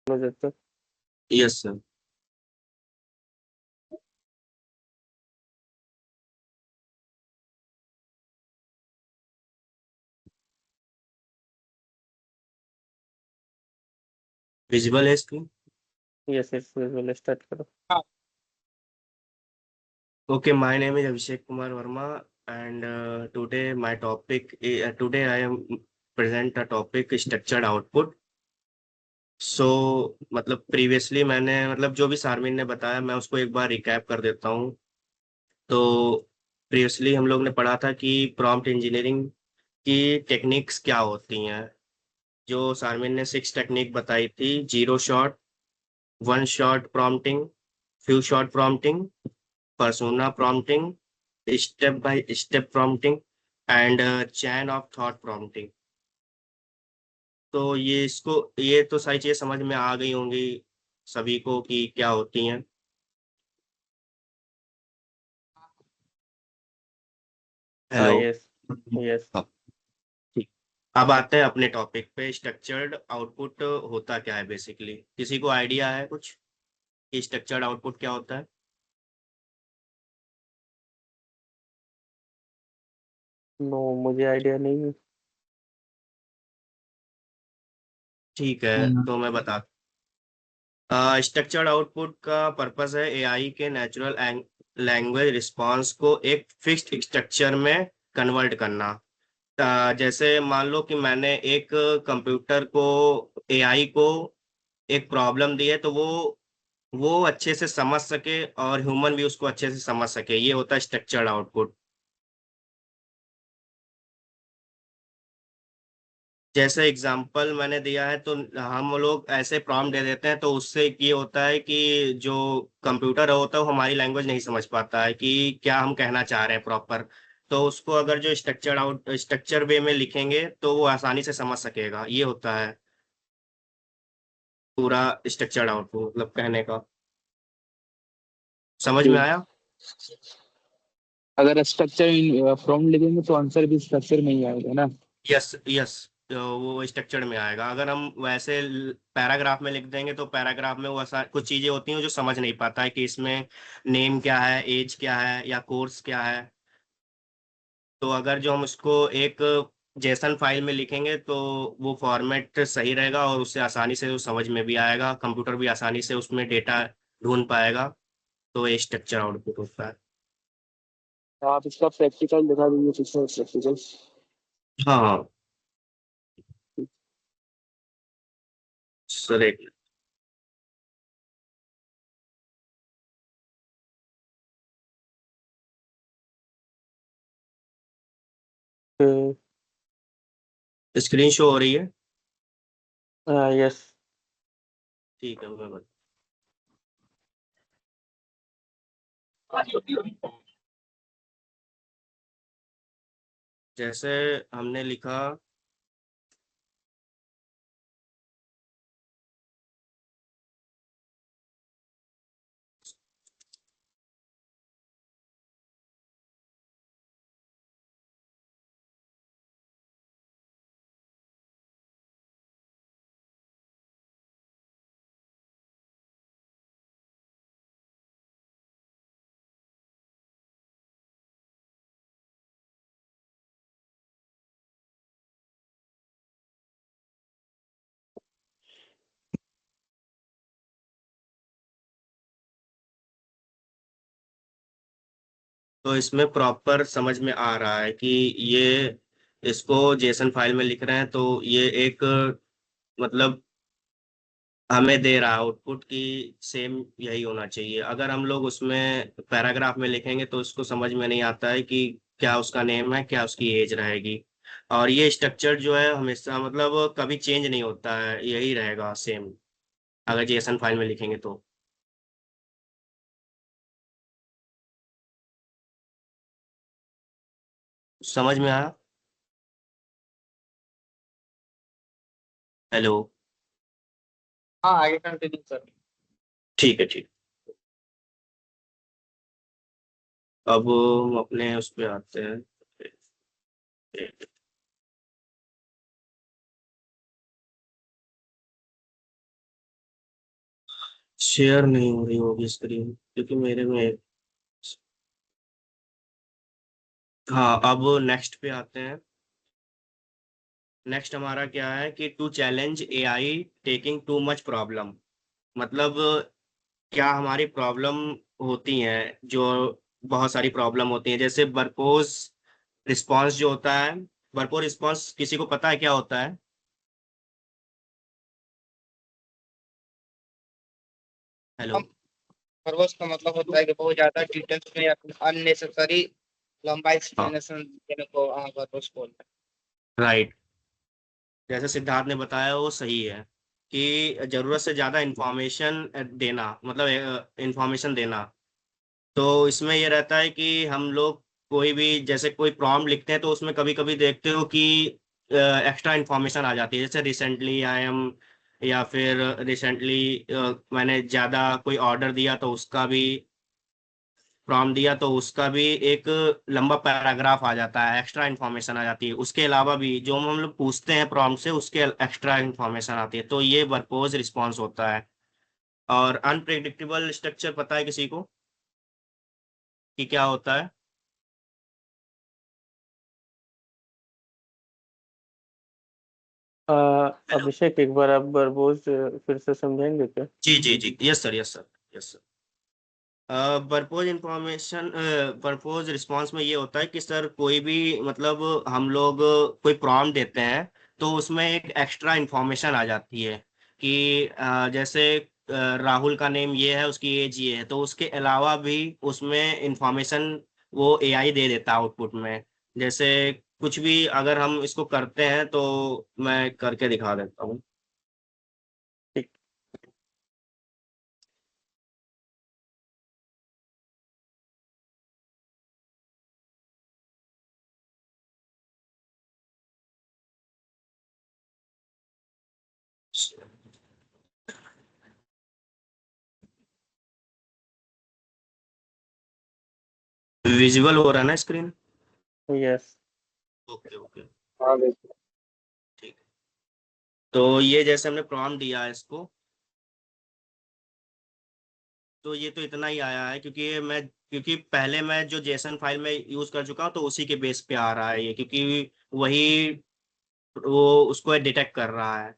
मुझे तो। Yes sir. Visible है screen? Yes yes, visual start करो। Okay, my name is Abhishek Kumar Verma, and today I am present a topic structured output. मतलब previously मैंने मतलब जो भी सारविन ने बताया मैं उसको एक बार रिकैप कर देता हूँ। तो प्रीवियसली हम लोग ने पढ़ा था कि प्रॉम्प्ट इंजीनियरिंग की टेक्निक्स क्या होती हैं। जो सारविन ने 6 टेक्निक बताई थी: zero shot, one shot prompting, few shot prompting, persona prompting, step by step prompting, and chain of thought prompting। तो ये तो सारी चीजें समझ में आ गई होंगी सभी को कि क्या होती हैं। हाँ हेलो। यस। यस। हाँ, ठीक। अब आते हैं अपने टॉपिक पे, स्ट्रक्चर्ड आउटपुट होता क्या है बेसिकली। किसी को आइडिया है कुछ कि स्ट्रक्चर्ड आउटपुट क्या होता है? नो, मुझे आइडिया नहीं है। ठीक है, तो मैं बता। स्ट्रक्चर्ड आउटपुट का पर्पस है एआई के नेचुरल लैंग्वेज रिस्पॉन्स को एक फिक्स्ड स्ट्रक्चर में कन्वर्ट करना। जैसे मान लो कि मैंने एक कंप्यूटर को, एआई को एक प्रॉब्लम दी है, तो वो अच्छे से समझ सके और ह्यूमन भी उसको अच्छे से समझ सके, ये होता है स्ट्रक्चर्ड आउटपुट। जैसे एग्जांपल मैंने दिया है, तो हम लोग ऐसे प्रॉम्प्ट दे देते हैं, तो उससे ये होता है कि जो कंप्यूटर होता है वो हमारी लैंग्वेज नहीं समझ पाता है कि क्या हम कहना चाह रहे हैं प्रॉपर। तो उसको अगर जो स्ट्रक्चर वे में लिखेंगे तो वो आसानी से समझ सकेगा, ये होता है पूरा स्ट्रक्चर्ड आउटपुट मतलब कहने का। समझ में ओके। आया? अगर स्ट्रक्चर फ्रॉम लिखेंगे तो आंसर भी स्ट्रक्चर में ही आएगा ना। Yes yes. तो वो स्ट्रक्चर्ड में आएगा। अगर हम वैसे पैराग्राफ में लिख देंगे तो पैराग्राफ में वो कुछ चीजें होती हैं जो समझ नहीं पाता है कि इसमें नेम क्या है, एज क्या है, या कोर्स क्या है। तो अगर जो हम उसको एक जेसन फाइल में लिखेंगे तो वो फॉर्मेट सही रहेगा और उससे आसानी से वो समझ में भी आएगा, कंप्यूटर भी आसानी से उसमें डेटा ढूंढ पाएगा। तो ये स्ट्रक्चर आउटपुट होता है। आप इसका प्रैक्टिकल दिखा दीजिए, कुछ प्रैक्टिकल। हाँ हाँ सर, एक स्क्रीन शो हो रही है? हाँ यस। ठीक है, मैं बता। जैसे हमने लिखा, तो इसमें प्रॉपर समझ में आ रहा है कि ये इसको जेसन फाइल में लिख रहे हैं, तो ये एक मतलब हमें दे रहा है आउटपुट की सेम यही होना चाहिए। अगर हम लोग उसमें पैराग्राफ में लिखेंगे तो उसको समझ में नहीं आता है कि क्या उसका नेम है, क्या उसकी एज रहेगी। और ये स्ट्रक्चर जो है हमेशा मतलब कभी चेंज नहीं होता है, यही रहेगा सेम अगर जेसन फाइल में लिखेंगे तो। समझ में आया? हेलो। हाँ, आगे कंटिन्यू सर। ठीक है, ठीक। अब हम अपने उस पे आते हैं। शेयर नहीं हो रही होगी स्क्रीन क्योंकि मेरे में। हाँ, अब नेक्स्ट पे आते हैं। नेक्स्ट हमारा क्या है कि to challenge AI taking too much problem. मतलब क्या हमारी प्रॉब्लम होती हैं, जो बहुत सारी प्रॉब्लम होती हैं, जैसे वर्कफोर्स रिस्पांस जो होता है। वर्कफोर्स रिस्पांस किसी को पता है क्या होता है? हेलो। हम खरगोश का मतलब होता है कि बहुत ज्यादा डिटेल्स में या अननेसेसरी लंबा हाँ, एक्सप्लेनेशन देने को खरगोश बोलते राइट। जैसे सिद्धार्थ ने बताया वो सही है कि जरूरत से ज्यादा इंफॉर्मेशन देना, मतलब इंफॉर्मेशन देना। तो इसमें ये रहता है कि हम लोग कोई भी जैसे कोई प्रॉम्प्ट लिखते हैं तो उसमें कभी कभी देखते हो कि एक्स्ट्रा इन्फॉर्मेशन आ जाती है, जैसे रिसेंटली आई एम, या फिर रिसेंटली मैंने ज़्यादा कोई ऑर्डर दिया तो उसका भी प्रॉम्प्ट दिया तो उसका भी एक लंबा पैराग्राफ आ जाता है, एक्स्ट्रा इन्फॉर्मेशन आ जाती है। उसके अलावा भी जो हम लोग पूछते हैं प्रॉम्प्ट से उसके एक्स्ट्रा इन्फॉर्मेशन आती है, तो ये वर्कपोज रिस्पॉन्स होता है। और अनप्रेडिक्टेबल स्ट्रक्चर पता है किसी को कि क्या होता है? हेलो। अभिषेक, एक बार आप बरबोस फिर से समझाएंगे क्या? जी जी जी, yes sir, yes sir, yes sir. Purpose information, purpose response में ये होता है कि सर कोई भी, मतलब हम लोग कोई प्रॉम्प्ट देते हैं तो उसमें एक एक्स्ट्रा इंफॉर्मेशन आ जाती है कि जैसे राहुल का नेम ये है, उसकी एज ये है, तो उसके अलावा भी उसमें इंफॉर्मेशन वो एआई दे देता है आउटपुट में। जैसे कुछ भी अगर हम इसको करते हैं तो मैं करके दिखा देता हूँ। ठीक। विजुअल हो रहा है ना स्क्रीन? यस। ओके ओके, हैं। हाँ देखो। ठीक है। तो ये जैसे हमने प्रॉम्प्ट दिया है इसको, तो ये तो इतना ही आया है क्योंकि पहले मैं जो जेसन फाइल में यूज कर चुका हूँ तो उसी के बेस पे आ रहा है ये, क्योंकि वही वो उसको डिटेक्ट कर रहा है।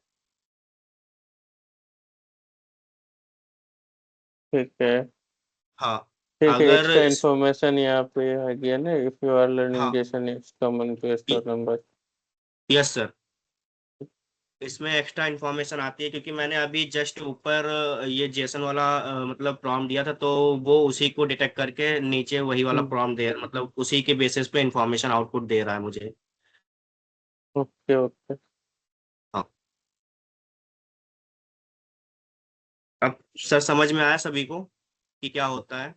ठीक है। हाँ। ठीक है, अगर एक्स्ट्रा इस इन्फॉर्मेशन यहाँ पे आ गया ना, इफ यू आर लर्निंग हाँ, JSON it's common to store number. Yes sir. इसमें एक्स्ट्रा इन्फॉर्मेशन आती है क्योंकि मैंने अभी जस्ट ऊपर ये जेसन वाला मतलब प्रॉम्प्ट दिया था, तो वो उसी को डिटेक्ट करके नीचे वही वाला प्रॉम्प्ट दे, मतलब उसी के बेसिस पे इन्फॉर्मेशन आउटपुट दे रहा है मुझे। Okay okay. हाँ। अब सर समझ में आया सभी को कि क्या होता है?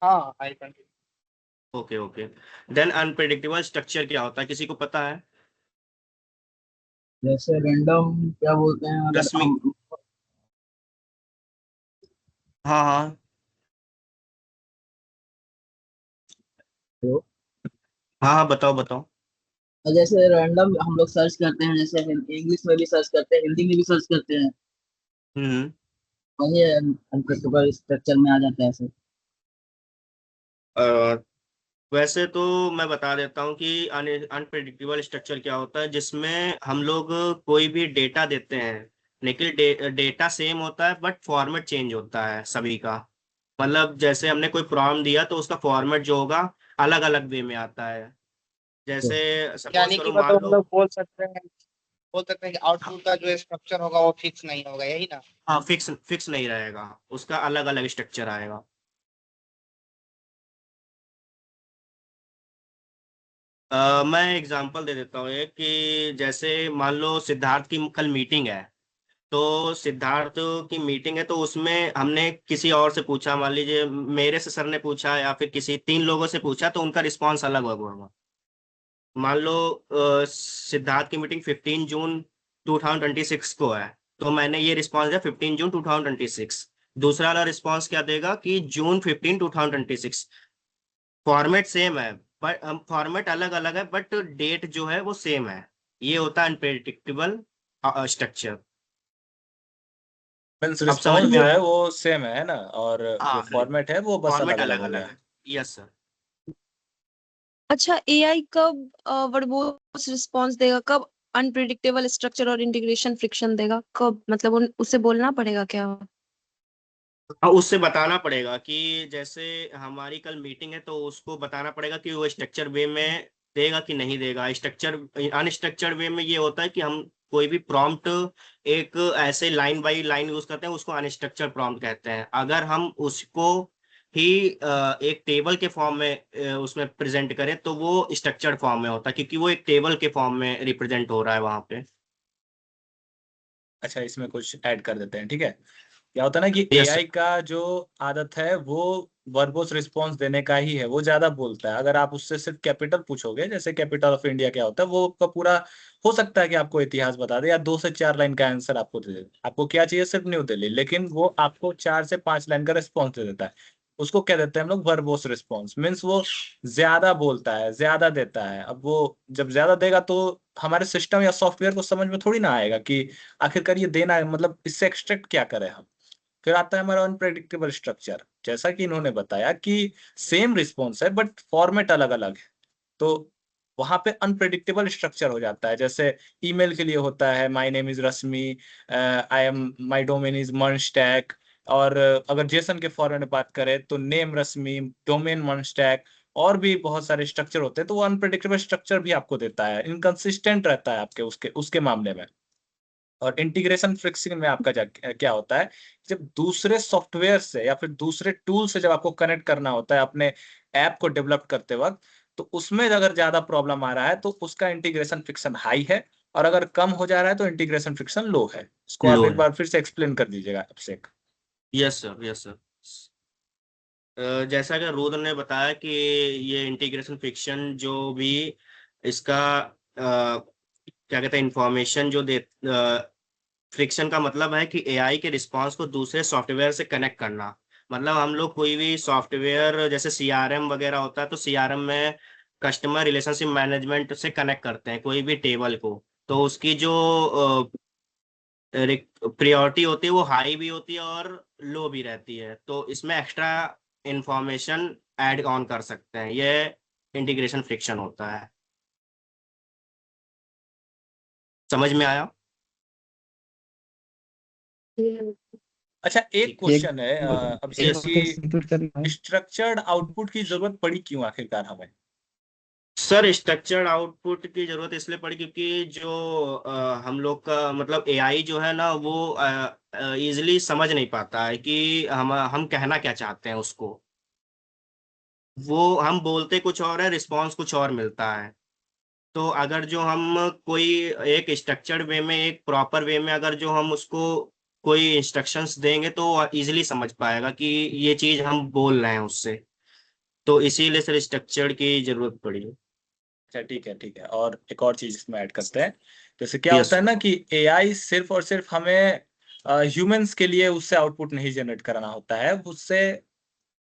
हाँ I continue. Okay okay. Then unpredictable structure क्या होता है, किसी को पता है? जैसे रैंडम क्या बोलते हैं अगर रश्मि। हम हाँ हाँ तो हाँ हाँ, बताओ बताओ। जैसे रैंडम हम लोग सर्च करते हैं, जैसे इंग्लिश में भी सर्च करते हैं, हिंदी में भी सर्च करते हैं, हम्म। वही अनप्रेडिक्टेबल स्ट्रक्चर में आ जाता है सर। अ, वैसे तो मैं बता देता हूँ कि अनप्रिडिक्टेबल स्ट्रक्चर क्या होता है, जिसमें हम लोग कोई भी डेटा देते हैं, लेकिन डेटा सेम होता है बट फॉर्मेट चेंज होता है सभी का। मतलब जैसे हमने कोई प्रॉम्प्ट दिया तो उसका फॉर्मेट जो होगा अलग अलग वे में आता है। जैसे सपोज यानी कि करो, मान मतलब हम लो। लोग बोल सकते हैं कि आउटपुट का जो स्ट्रक्चर होगा वो फिक्स नहीं होगा, यही ना। हाँ, फिक्स फिक्स नहीं रहेगा, उसका अलग अलग स्ट्रक्चर आएगा। मैं एग्जांपल दे देता हूँ एक कि जैसे मान लो सिद्धार्थ की कल मीटिंग है, तो सिद्धार्थ की मीटिंग है तो उसमें हमने किसी और से पूछा, मान लीजिए मेरे से सर ने पूछा या फिर किसी तीन लोगों से पूछा, तो उनका रिस्पांस अलग अलग होगा। मान लो सिद्धार्थ की मीटिंग 15 जून 2026 को है, तो मैंने ये रिस्पांस दिया 15 जून 2026। दूसरा वाला रिस्पांस क्या देगा कि June 15 2026। फॉर्मेट सेम है बट फॉर्मेट अलग अलग है, बट डेट जो है वो सेम है। ये होता है अनप्रेडिक्टेबल स्ट्रक्चर। मीन्स अब समझ रिस्पॉन्स में जो आ है वो सेम है ना, और जो हाँ, फॉर्मेट है वो बस फॉर्मेट अलग अलग अलग हो अलग गया। है। Yes sir. अच्छा, एआई कब वर्बोस रिस्पॉन्स देगा, कब अनप्रिडिक्टेबल स्ट्रक्चर और इंटीग्रेशन फ्रिक्शन देगा, कब, मतलब उसे बोलना पड़ेगा क्या? और उससे बताना पड़ेगा कि जैसे हमारी कल मीटिंग है, तो उसको बताना पड़ेगा कि वो स्ट्रक्चर वे में देगा कि नहीं देगा। स्ट्रक्चर अनस्ट्रक्चर्ड वे में ये होता है कि हम कोई भी प्रॉम्प्ट एक ऐसे लाइन बाय लाइन यूज करते हैं, उसको अनस्ट्रक्चर्ड प्रॉम्प्ट कहते हैं। अगर हम उसको ही एक टेबल के फॉर्म में उसमें प्रेजेंट करें, तो वो स्ट्रक्चर्ड फॉर्म में होता है, क्योंकि वो एक टेबल के फॉर्म में रिप्रेजेंट हो रहा है वहां पे। अच्छा, इसमें कुछ ऐड कर देते हैं, ठीक है। क्या होता है ना कि यस एआई सर। का जो आदत है वो वर्बोस रिस्पॉन्स देने का ही है, वो ज्यादा बोलता है। अगर आप उससे सिर्फ कैपिटल पूछोगे, जैसे कैपिटल ऑफ इंडिया क्या होता है, वो आपका पूरा हो सकता है कि आपको इतिहास बता दे या 2 से 4 लाइन का आंसर आपको दे दे। आपको क्या चाहिए, सिर्फ न्यू दिल्ली, लेकिन वो आपको 4 से 5 लाइन का रिस्पॉन्स दे देता है। उसको क्या देते हैं हम लोग, वर्बोस रिस्पॉन्स। मीन्स वो ज्यादा बोलता है, ज्यादा देता है। अब वो जब ज्यादा देगा तो हमारे सिस्टम या सॉफ्टवेयर को समझ में थोड़ी ना आएगा कि आखिरकार ये देना है, मतलब इससे एक्सट्रैक्ट क्या करें हम। फिर आता है हमारा अनप्रेडिक्टेबल स्ट्रक्चर। जैसा कि इन्होंने बताया कि सेम रिस्पॉन्स है बट फॉर्मेट अलग अलग है, तो वहां पे अनप्रेडिक्टेबल स्ट्रक्चर हो जाता है। जैसे ईमेल के लिए होता है my name is Rashmi, I am, my domain is MERN stack. और अगर जेसन के फॉर्मेट में बात करें तो नेम रश्मि, डोमेन मनस्टैक। और भी बहुत सारे स्ट्रक्चर होते हैं, तो वो अनप्रेडिक्टेबल स्ट्रक्चर भी आपको देता है, इनकंसिस्टेंट रहता है आपके उसके उसके मामले में। और इंटीग्रेशन फ्रिक्शन में आपका क्या होता है, जब दूसरे सॉफ्टवेयर से या फिर दूसरे टूल से जब आपको कनेक्ट करना होता है अपने ऐप को डेवलप करते वक्त, तो उसमें अगर ज्यादा प्रॉब्लम आ रहा है तो उसका इंटीग्रेशन फ्रिक्शन हाई है, और अगर कम हो जा रहा है तो इंटीग्रेशन फ्रिक्शन लो है। इसको आप लो एक है। बार फिर से एक्सप्लेन कर दीजिएगा आपसे। Yes sir, yes sir. जैसा कि रुद्र ने बताया कि ये इंटीग्रेशन फिक्शन जो भी इसका क्या कहते हैं, इंफॉर्मेशन जो दे, फ्रिक्शन का मतलब है कि एआई के रिस्पांस को दूसरे सॉफ्टवेयर से कनेक्ट करना। मतलब हम लोग कोई भी सॉफ्टवेयर जैसे सीआरएम वगैरह होता है, तो सीआरएम में कस्टमर रिलेशनशिप मैनेजमेंट से कनेक्ट करते हैं कोई भी टेबल को, तो उसकी जो प्रायोरिटी होती है वो हाई भी होती है और लो भी रहती है। तो इसमें एक्स्ट्रा इंफॉर्मेशन ऐड ऑन कर सकते हैं, ये इंटीग्रेशन फ्रिक्शन होता है। समझ में आया? अच्छा, एक ठीक है। क्वेश्चन है अभिषेक यस। की, स्ट्रक्चर्ड आउटपुट की जरूरत पड़ी क्यों आखिरकार हमें? सर, स्ट्रक्चर्ड आउटपुट की जरूरत इसलिए पड़ी क्योंकि जो हम लोग का मतलब एआई जो है ना, वो इजीली समझ नहीं पाता है कि हम कहना क्या चाहते हैं उसको। वो हम बोलते कुछ और है, रिस्पॉन्स कुछ और मिलता है। तो अगर जो हम कोई एक स्ट्रक्चर्ड वे में, एक प्रॉपर वे में अगर जो हम उसको कोई इंस्ट्रक्शंस देंगे, तो इजीली समझ पाएगा कि ये चीज हम बोल रहे हैं उससे। तो इसीलिए सर स्ट्रक्चर्ड की जरूरत पड़ी। अच्छा, ठीक है, ठीक है। और एक और चीज इसमें ऐड करते हैं। जैसे क्या यस होता है सर। ना कि एआई सिर्फ और सिर्फ हमें ह्यूमंस के लिए उससे आउटपुट नहीं जनरेट कराना होता है, उससे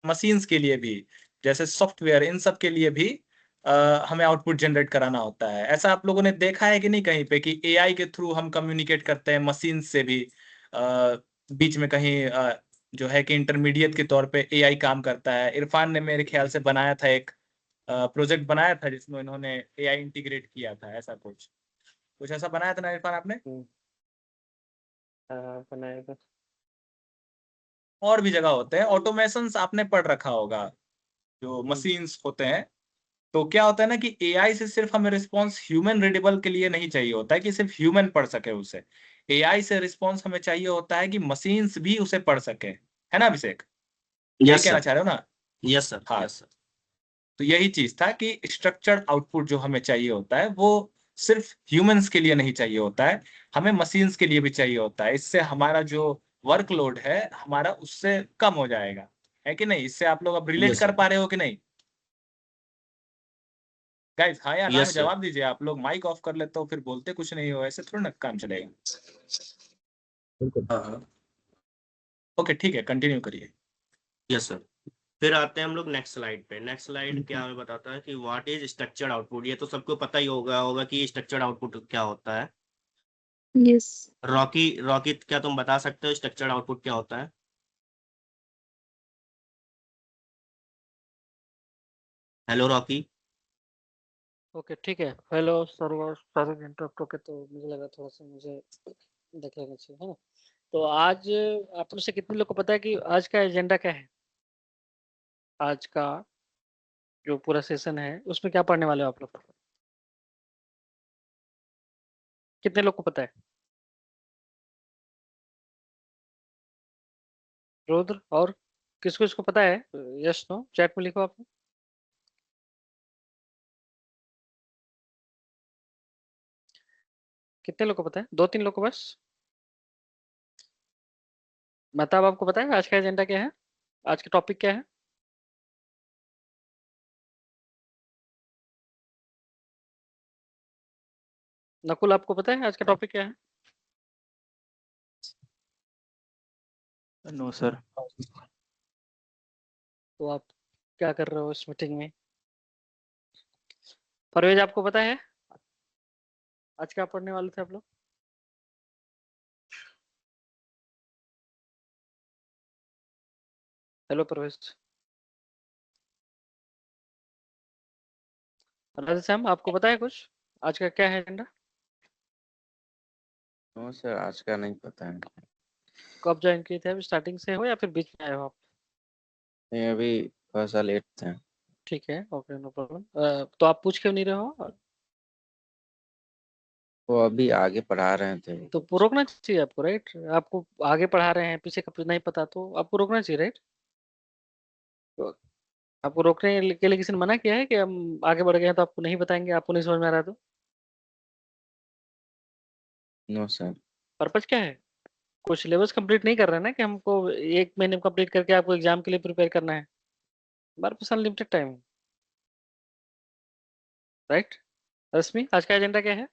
मशीन्स के लिए भी, जैसे सॉफ्टवेयर, इन सब के लिए भी हमें आउटपुट जनरेट कराना होता है। ऐसा आप लोगों ने देखा है कि नहीं कहीं पे कि एआई के थ्रू हम कम्युनिकेट करते हैं मशीन से भी? बीच में कहीं जो है कि इंटरमीडिएट के तौर पे एआई काम करता है। इरफान ने मेरे ख्याल से बनाया था, एक प्रोजेक्ट बनाया था जिसमें इन्होंने एआई इंटीग्रेट किया था। ऐसा कुछ कुछ ऐसा बनाया था ना इरफान आपने? हाँ, बनाएगा। और भी जगह होते हैं ऑटोमेशंस, आपने पढ़ रखा होगा, जो मशीन्स होते हैं। तो क्या होता है ना कि एआई से सिर्फ हमें रिस्पॉन्स ह्यूमन रीडेबल के लिए नहीं चाहिए होता है कि सिर्फ ह्यूमन पढ़ सके उसे। एआई से रिस्पॉन्स हमें चाहिए होता है कि मशीन्स भी उसे पढ़ सके, है ना अभिषेक? यही यस कहना सर। चाह रहे हो ना? Yes sir. हाँ। Yes sir. तो यही चीज था कि स्ट्रक्चर्ड आउटपुट जो हमें चाहिए होता है वो सिर्फ ह्यूमंस के लिए नहीं चाहिए होता है, हमें मशीन्स के लिए भी चाहिए होता है। इससे हमारा जो वर्कलोड है हमारा उससे कम हो जाएगा, है कि नहीं? इससे आप लोग अब रिलेट यस कर सर। पा रहे हो कि नहीं गाइस? हाँ या ना में यस सर। जवाब दीजिए। आप लोग माइक ऑफ कर लेते हो फिर बोलते कुछ नहीं हो, ऐसे थोड़ा ना काम चलेगा। बिल्कुल। हाँ। ओके, ठीक है, कंटिन्यू करिए। Yes sir. फिर आते हैं हम लोग नेक्स्ट स्लाइड पे। नेक्स्ट स्लाइड क्या हमें बताता है कि व्हाट इज स्ट्रक्चर्ड आउटपुट। ये तो सबको पता ही होगा कि स्ट्रक्चर्ड आउटपुट क्या होता है। यस। रॉकी रॉकी क्या तुम बता सकते हो स्ट्रक्चर्ड आउटपुट क्या होता है? Hello Rocky. ओके ठीक है। हेलो सर्वर सारे इंटरप्ट होके तो मुझे लगा थोड़ा सा मुझे देख लेना चाहिए, है ना। तो आज आप में से कितने लोग को पता है कि आज का एजेंडा क्या है? आज का जो पूरा सेशन है उसमें क्या पढ़ने वाले हो आप लोग? कितने लोग को पता है? रुद्र और किसको किसको पता है? यस नो चैट में लिखो आप। कितने लोग को पता है? 2-3 लोग को बस। मतलब आपको पता है आज का एजेंडा क्या है? आज का टॉपिक क्या है? नकुल आपको पता है आज का टॉपिक क्या है? No sir. तो आप क्या कर रहे हो इस मीटिंग में? परवेज आपको पता है आज क्या पढ़ने वाले थे आप लोग? हेलो परवेज। राधेश्याम आपको पता है कुछ आज का क्या है एजेंडा? नो सर, आज का नहीं पता है। कब ज्वाइन किए थे? अभी स्टार्टिंग से हो या फिर बीच में आए हो आप? नहीं, अभी थोड़ा सा लेट थे। ठीक है, ओके नो प्रॉब्लम। तो आप पूछ क्यों नहीं रहे हो? वो अभी आगे पढ़ा रहे थे। तो रोकना चाहिए आपको, राइट? आपको आगे पढ़ा रहे हैं, पीछे का नहीं पता तो आपको रोकना चाहिए, राइट? तो आपको रोकने के लिए किसी ने मना किया है कि हम आगे बढ़ गए हैं तो आपको नहीं बताएंगे, आपको नहीं समझ में आ रहा है तो? No sir. पर्पज क्या है? कोई सिलेबस कंप्लीट नहीं कर रहे हैं ना कि हमको 1 महीने में कंप्लीट करके आपको एग्जाम के लिए प्रिपेयर करना है। हमारे पास अनलिमिटेड टाइम है, राइट? रश्मि आज का एजेंडा क्या है?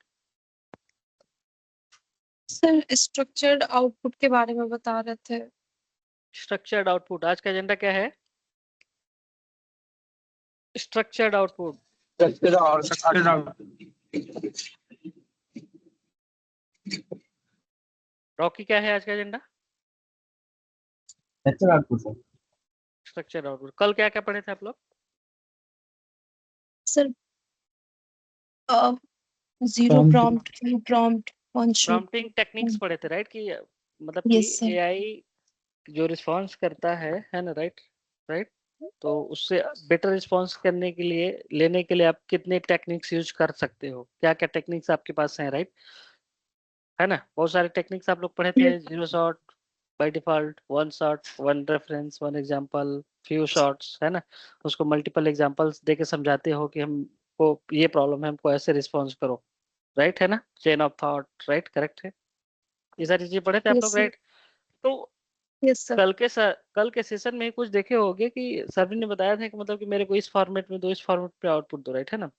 सर स्ट्रक्चर्ड आउटपुट के बारे में बता रहे थे। स्ट्रक्चर्ड आउटपुट आज का एजेंडा क्या है? Structured output. रॉकी क्या है आज का agenda? Structure output sir. Structured output. कल क्या क्या पढ़े थे आप लोग? Sir zero prompt, free prompt, function. Prompting techniques पढ़े थे, राइट? कि मतलब कि यस सर। एआई जो रिस्पॉन्स करता है ना, राइट? राइट। तो उससे बेटर रिस्पॉन्स करने के लिए लेने के लिए आप कितने टेक्निक्स यूज कर सकते हो, क्या क्या टेक्निक्स आपके पास हैं, राइट? है ना, बहुत सारे टेक्निक्स आप लोग पढ़े थे। Zero shot, by default, one shot, one reference, one example, few shots, है ना। उसको मल्टीपल एग्जांपल्स देके समझाते हो कि हमको ये प्रॉब्लम है, हमको ऐसे रिस्पॉन्स करो, राइट? है ना, chain of thought, right? Correct है। ये सारी चीजें पढ़े थे आप यस लोग, सर। राइट? तो यस सर। कल के सेशन में ही कुछ देखे होंगे कि सर ने बताया था कि मतलब कि मेरे को इस फॉर्मेट में दो, इस फॉर्मेट पे आउटपुट दो, राइट? है ना।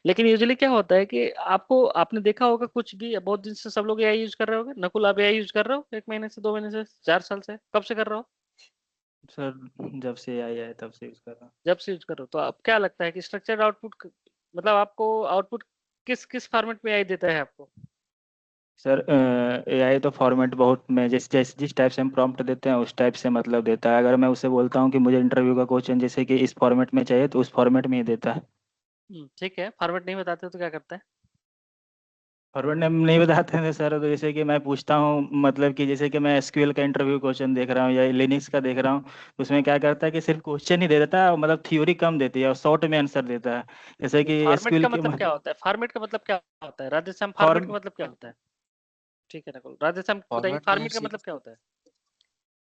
लेकिन यूजुअली क्या होता है कि आपने देखा होगा कुछ भी, बहुत दिन से सब लोग एआई यूज कर रहे होंगे। नकुल आप एआई यूज कर रहे हो 1 महीने से, 2 महीने से, 4 साल से, कब से कर रहे हो? सर जब से AI आया तब से यूज कर रहा हूँ। जब से यूज कर रहे हो। तो आप क्या लगता है कि स्ट्रक्चर्ड आउटपुट मतलब आपको आउटपुट किस किस फॉर्मेट में एआई देता है आपको? सर AI तो फॉर्मेट बहुत में जिस टाइप से हम प्रॉम्प्ट देते हैं उस टाइप से मतलब देता है। अगर मैं उससे बोलता हूँ कि मुझे इंटरव्यू का क्वेश्चन जैसे कि इस फॉर्मेट में चाहिए तो उस फॉर्मेट में ही देता है। ठीक है, फॉर्मेट नहीं बताते तो क्या करता है? फॉरवर्ड नेम नहीं बताते थे सर। तो जैसे कि मैं पूछता हूँ मतलब कि जैसे कि मैं एसक्यूएल का इंटरव्यू क्वेश्चन देख रहा हूँ या लिनक्स का देख रहा हूँ तो उसमें क्या करता है कि सिर्फ क्वेश्चन ही दे देता है, मतलब थ्योरी कम देती है और शॉर्ट में आंसर देता है। जैसे कि फॉर्मेट एसक्यूएल का के मतलब क्या होता है? फॉर्मेट का मतलब क्या होता है राधेश्याम? फॉर्मेट फॉर्म का मतलब क्या होता है? ठीक है नकुल, राधेश्याम बताइए फॉर्मेट में फॉर्मेट का मतलब क्या होता है?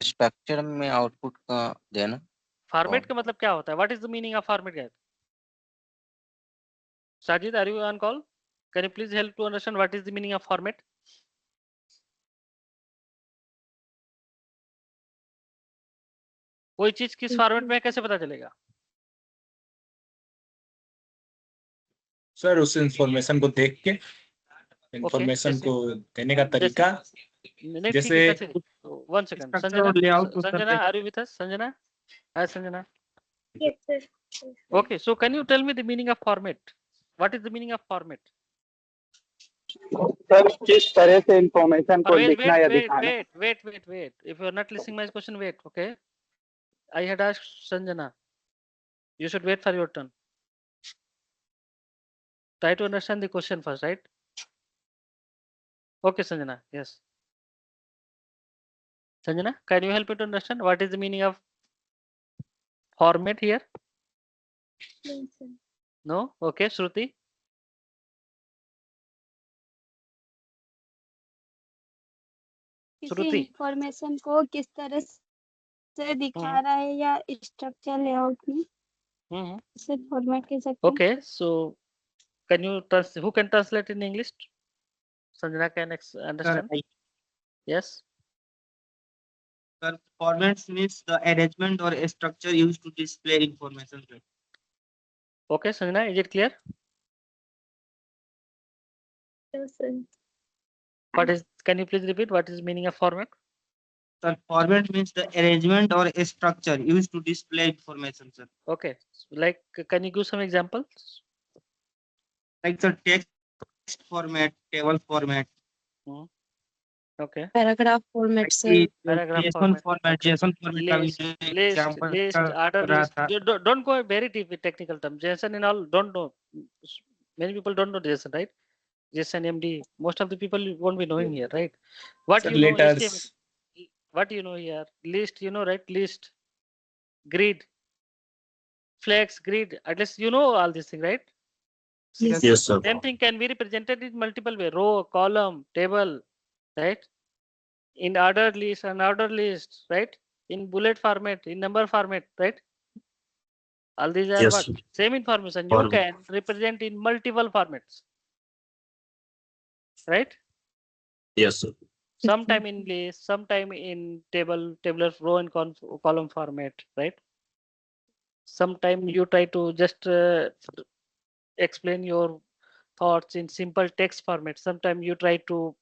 स्ट्रक्चर में आउटपुट का देना। फॉर्मेट का मतलब क्या होता है? What is the meaning of format guys? Sajid, are you on call? Can you please help to understand what is the meaning of format? कोई चीज किस फॉर्मेट में है कैसे पता चलेगा? सर उस इंफॉर्मेशन को देख के ओके, इंफॉर्मेशन जैसे को देने का जैसे तरीका नहीं, ठीक जैसे है, कैसे? 1 second, Sanjana, Sanjana are you with us? Sanjana, hi Sanjana. Yes sir. Okay, so can you tell me the meaning of format? What is the meaning of format? Sir किस तरह से इंफॉर्मेशन को Parvez, लिखना wait, या wait, दिखाना? wait. If you are not listening my question, wait, okay? I had asked Sanjana. You should wait for your turn. Try to understand the question first, right? Okay, Sanjana, yes. Sanjana, can you help me to understand what is the meaning of format here? No? Okay, Shruti? किसी श्रुति? Information को किस तरह से दिखा रहा है या structure layout में इसे फॉर्मेट कह सकते हैं। Okay, so can you who can translate in English? Sanjana can understand. Yes. Sir, formats means the arrangement or a structure used to display information. Sir. Okay, Sanjana, is it clear? Yes, sir. What is? Can you please repeat what is meaning of format? Sir, format means the arrangement or a structure used to display information. Sir. Okay, like can you give some examples? Like the text format, table format. Okay. Paragraph format से Paragraph JSON format, JSON format. list, order list. Don't go very deep with technical term. JSON and all don't know. Many people don't know JSON, right? JSON MD. Most of the people won't be knowing here, right? What you know? HTML. What you know here? List, you know, right? List, grid, flex, grid. At least you know all these things, right? Yes, sir. Same thing can be represented in multiple way: row, column, table, right? In ordered list, unordered list, right? In bullet format, in number format, right? All these are Yes, what? sir. Same information you Format. can represent in multiple formats, right? Yes, sir. Sometime in list, sometime in tabular row and column format, right? Sometime you try to just explain your thoughts in simple text format. Sometime you try to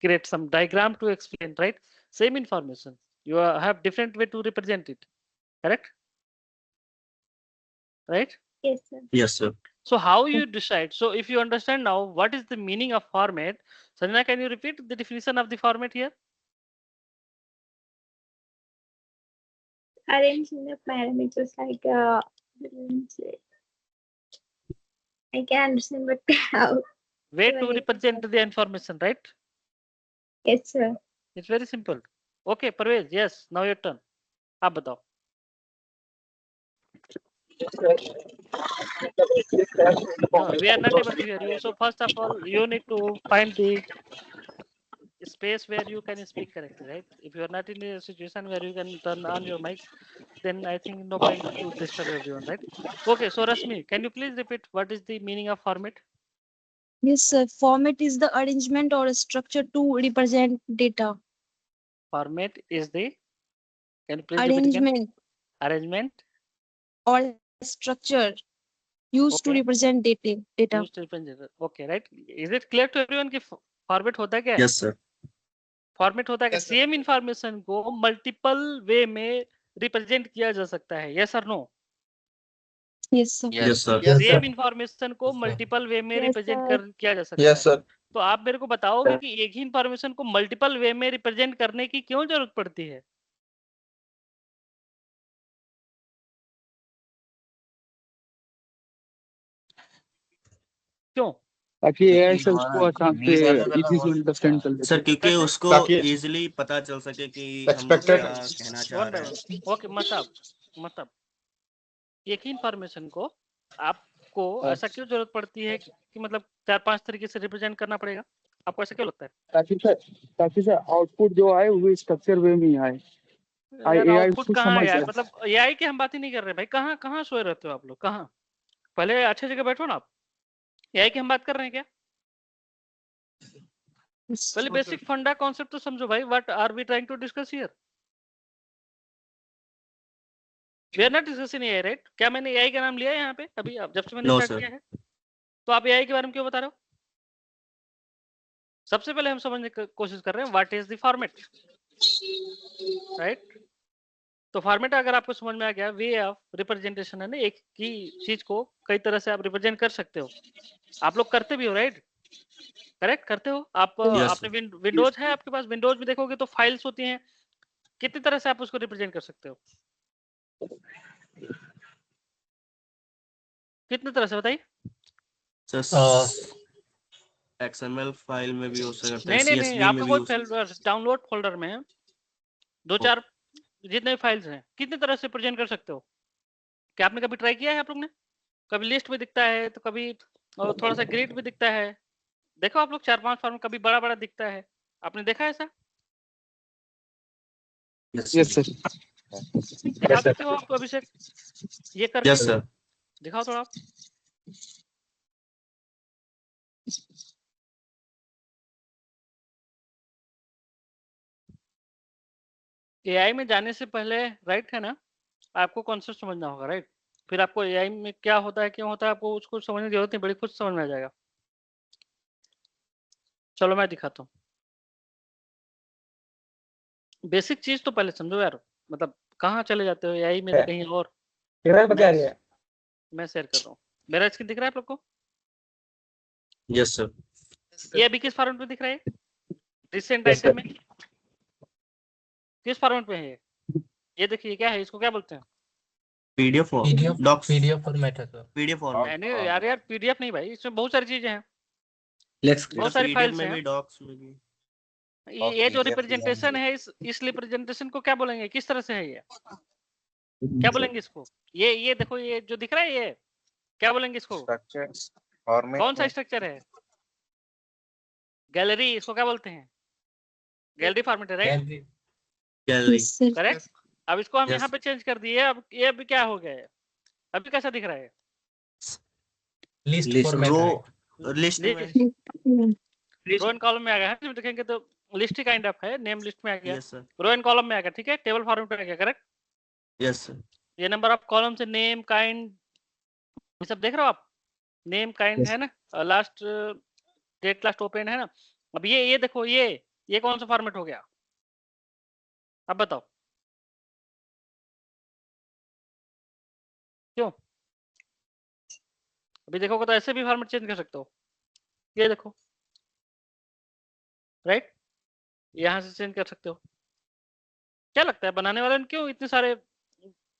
create some diagram to explain, right? Same information. You have different way to represent it, correct? Right? Yes, sir. Yes, sir. So how you decide? So if you understand now what is the meaning of format, Sanjana, can you repeat the definition of the format here? Arranging the parameters like I can understand, but how? Way to represent the information, right? Yes, sir. It's very simple. Okay, Parvez, yes, now your turn. आप बताओ. No, we are not able to hear you. So first of all, you need to find the space where you can speak correctly, right? If you are not in a situation where you can turn on your mic, then I think no point to disturb everyone, right? Okay, so Rasmi, can you please repeat what is the meaning of format? Yes, sir. Format is the arrangement or structure to represent data. Format is the, can you please repeat again? Arrangement or structure used to represent data. used to represent data. Okay, right? Is it clear to everyone कि format होता क्या है? Yes, sir. Format होता है कि same information को multiple way में represent किया जा सकता है, यस और no? Yes sir. Yes, sir. Same information को मल्टीपल वे में रिप्रेजेंट किया जा सकता यस है. सर. तो आप मेरे को बताओगे कि एक ही इंफॉर्मेशन को मल्टीपल वे में रिप्रेजेंट करने की क्यों जरूरत पड़ती है? क्यों? ताकि एआई से उसको आसान से इजी से अंडरस्टैंड कर ले सर क्योंकि उसको ताकि इजीली पता चल सके कि हम Expected- क्या कहना चाह वन रहे बाय हैं. वन. ओके, मतलब एक ही इंफॉर्मेशन को आपको ऐसा क्यों जरूरत पड़ती है कि मतलब 4-5 तरीके से रिप्रेजेंट करना पड़ेगा? आपको ऐसा क्यों लगता है? ताकि सर आउटपुट जो आए वो स्ट्रक्चर वे में आए. यार AI आउटपुट उसको कहाँ समझ है यार? जाए. मतलब एआई की हम बात ही नहीं कर रहे भाई. कहाँ कहाँ सोए रहते हो आप लोग? कहाँ? पहले अच्छे जगह बैठो ना आप. एआई की हम बात कर रहे हैं क्या? पहले बेसिक फंडा कॉन्सेप्ट तो समझो भाई. What are we trying to discuss here? We are not discussing AI, right? क्या मैंने एआई का नाम लिया है यहाँ पे अभी जब से मैंने No, स्टार्ट sir. किया है? तो आप एआई के बारे में क्यों बता रहे हो? सबसे पहले हम समझने की कोशिश कर रहे हैं what is the format, right? तो फॉर्मेट अगर आपको समझ में आ गया, वे ऑफ रिप्रेजेंटेशन है ना, एक ही चीज को कई तरह से आप रिप्रेजेंट कर सकते हो. आप लोग करते भी हो, राइट? करेक्ट करते हो आप? Yes, आपने विंडोज है आपके पास, विंडोज में देखोगे तो फाइल्स होती हैं, कितनी तरह से आप उसको रिप्रेजेंट कर सकते हो? कितनी तरह से बताइए? XML फाइल में भी हो सकता है, नहीं नहीं नहीं, CSV में आपका भी कोई हो सकता है। डाउनलोड फोल्डर में दो चार जितने फाइल्स हैं कितनी तरह से प्रेजेंट कर सकते हो? क्या आपने कभी ट्राई किया है आप लोग ने? कभी लिस्ट में दिखता है तो कभी थोड़ा सा ग्रिड में दिखता है, देखो आप लोग 4-5 फॉर्म, कभी बड़ा बड़ा दिखता है, आपने देखा है ऐसा? Yes sir. दिखा सकते हो आप अभिषेक ये करके? Yes sir. दिखाओ थोड़ा आप। एआई में जाने से पहले राइट है ना, आपको कॉन्सेप्ट समझना होगा राइट, फिर आपको एआई में क्या होता है क्यों होता है आपको उसको समझने की जरूरत नहीं, बड़ी खुद समझ में आ जाएगा। चलो मैं दिखाता हूँ। बेसिक चीज तो पहले समझो यार, मतलब कहाँ चले जाते हो एआई में कहीं और। मैं शेयर कर रहा हूँ, मेरा स्क्रीन दिख रहा है आप लोग को? Yes sir. ये अभी किस फॉर्मेट में दिख रहा है? रिसेंट आइटम में किस फॉर्मेट में है ये देखिए क्या है, इसको क्या बोलते हैं? PDF डॉक्स, PDF फॉर्मेट है सर। PDF format. नहीं यार पीडीएफ नहीं भाई, इसमें बहुत सारी चीजें हैं, फ्लेक्स बहुत सारी PDF फाइल्स में हैं। भी, डॉक्स में भी। ये जो रिप्रेजेंटेशन है इस रिप्रेजेंटेशन को क्या बोलेंगे, किस तरह से है ये, क्या बोलेंगे इसको? ये देखो ये जो दिख रहा है ये क्या बोलेंगे इसको? स्ट्रक्चर फॉर्मेट कौन सा स्ट्रक्चर है? गैलरी, इसको क्या बोलते हैं? गैलरी फॉर्मेट है राइट, गैलरी। करेक्ट। अब इसको हम Yes. यहाँ पे चेंज कर दिए, अब ये अभी क्या हो गया है, अभी कैसा दिख रहा है? लिस्ट फॉर्मेट रो लिस्ट में। रो एंड कॉलम में आ गया है, देखेंगे तो लिस्ट काइंड ऑफ है, नेम लिस्ट में आ गया, yes sir. Row and column में आ गया, ठीक है, टेबल फॉर्मेट में आ गया, करेक्ट। Yes sir. ये नंबर ऑफ कॉलम से नेम काइंड ये सब देख रहे हो आप, नेम काइंड है ना, लास्ट डेट लास्ट ओपन है ना। अब ये देखो ये कौन सा फॉर्मेट हो गया, अब बताओ क्यों? अभी देखोगे तो ऐसे भी फॉर्मेट चेंज कर सकते हो, ये देखो राइट, यहाँ से चेंज कर सकते हो। क्या लगता है बनाने वाले ने क्यों इतने सारे,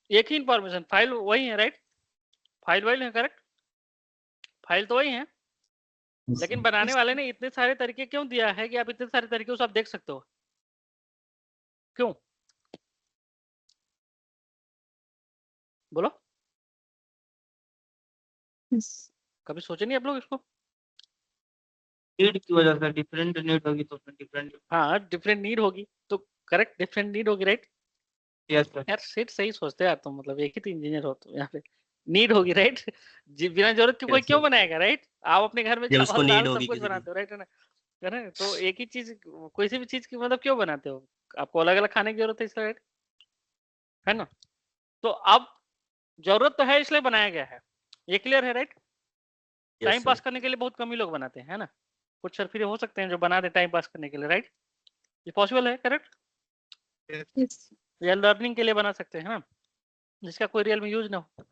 एक ही इंफॉर्मेशन, फाइल वही है राइट, फाइल वही है करेक्ट, फाइल तो वही है, लेकिन बनाने वाले ने इतने सारे तरीके क्यों दिया है कि आप इतने सारे तरीके उसे आप देख सकते हो, क्यों बोलो? कभी सोचे नहीं आप लोग इसको? नीड की वजह से, डिफरेंट नीड होगी तो डिफरेंट। हाँ डिफरेंट नीड होगी तो करेक्ट, डिफरेंट नीड होगी राइट। Yes sir. यार सेट सही सोचते हैं यार तुम, मतलब एक ही तो इंजीनियर हो तुम यहाँ पे। नीड होगी राइट, बिना जरूरत के कोई क्यों बनाएगा राइट, आप अपने घर में जब उसको चावल नीड दाल सब होगी कुछ किसी की। बनाते हो राइट है ना, तो एक ही चीज कोई सी भी चीज की मतलब क्यों बनाते हो, आपको अलग अलग खाने की जरूरत है इसलिए राइट है ना। तो अब जरूरत तो है इसलिए बनाया गया है, ये क्लियर है राइट। टाइम पास करने के लिए बहुत कम ही लोग बनाते हैं है ना, कुछ सरफिरे हो सकते हैं जो बना दे टाइम पास करने के लिए राइट, ये पॉसिबल है करेक्ट, या लर्निंग के लिए बना सकते हैं ना, जिसका कोई रियल में यूज ना हो।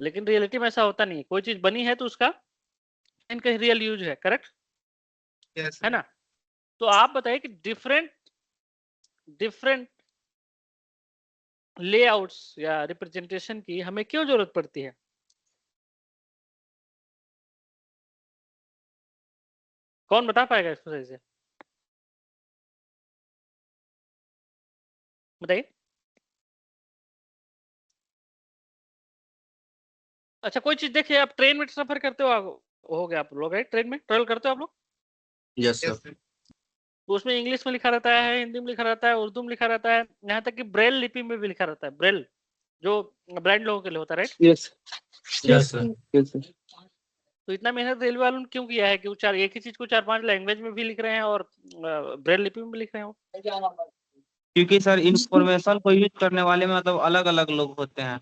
लेकिन रियलिटी में ऐसा होता नहीं है, कोई चीज बनी है तो उसका इनका रियल यूज है करेक्ट है ना। तो आप बताइए कि डिफरेंट लेआउट्स या रिप्रेजेंटेशन की हमें क्यों जरूरत पड़ती है? कौन बता पाएगा इसको सही से, बताइए। अच्छा कोई चीज देखिए, आप ट्रेन में सफर करते हो गया आप लोग राइट, ट्रेन में ट्रेवल करते हो आप लोग? Yes sir. तो उसमें इंग्लिश में लिखा रहता है, हिंदी में लिखा रहता है, उर्दू में लिखा रहता है, यहाँ तक कि ब्रेल लिपि में भी लिखा रहता है, ब्रेल जो ब्लाइंड लोगों के लिए होता है right. Yes yes sir. Yes sir. तो इतना मेहनत रेलवे वालों ने क्यों किया है कि वो एक ही चीज को 4-5 लैंग्वेज में भी लिख रहे हैं और ब्रेल लिपि में भी लिख रहे हो? क्योंकि सर इंफॉर्मेशन को यूज करने वाले में मतलब अलग अलग लोग होते हैं,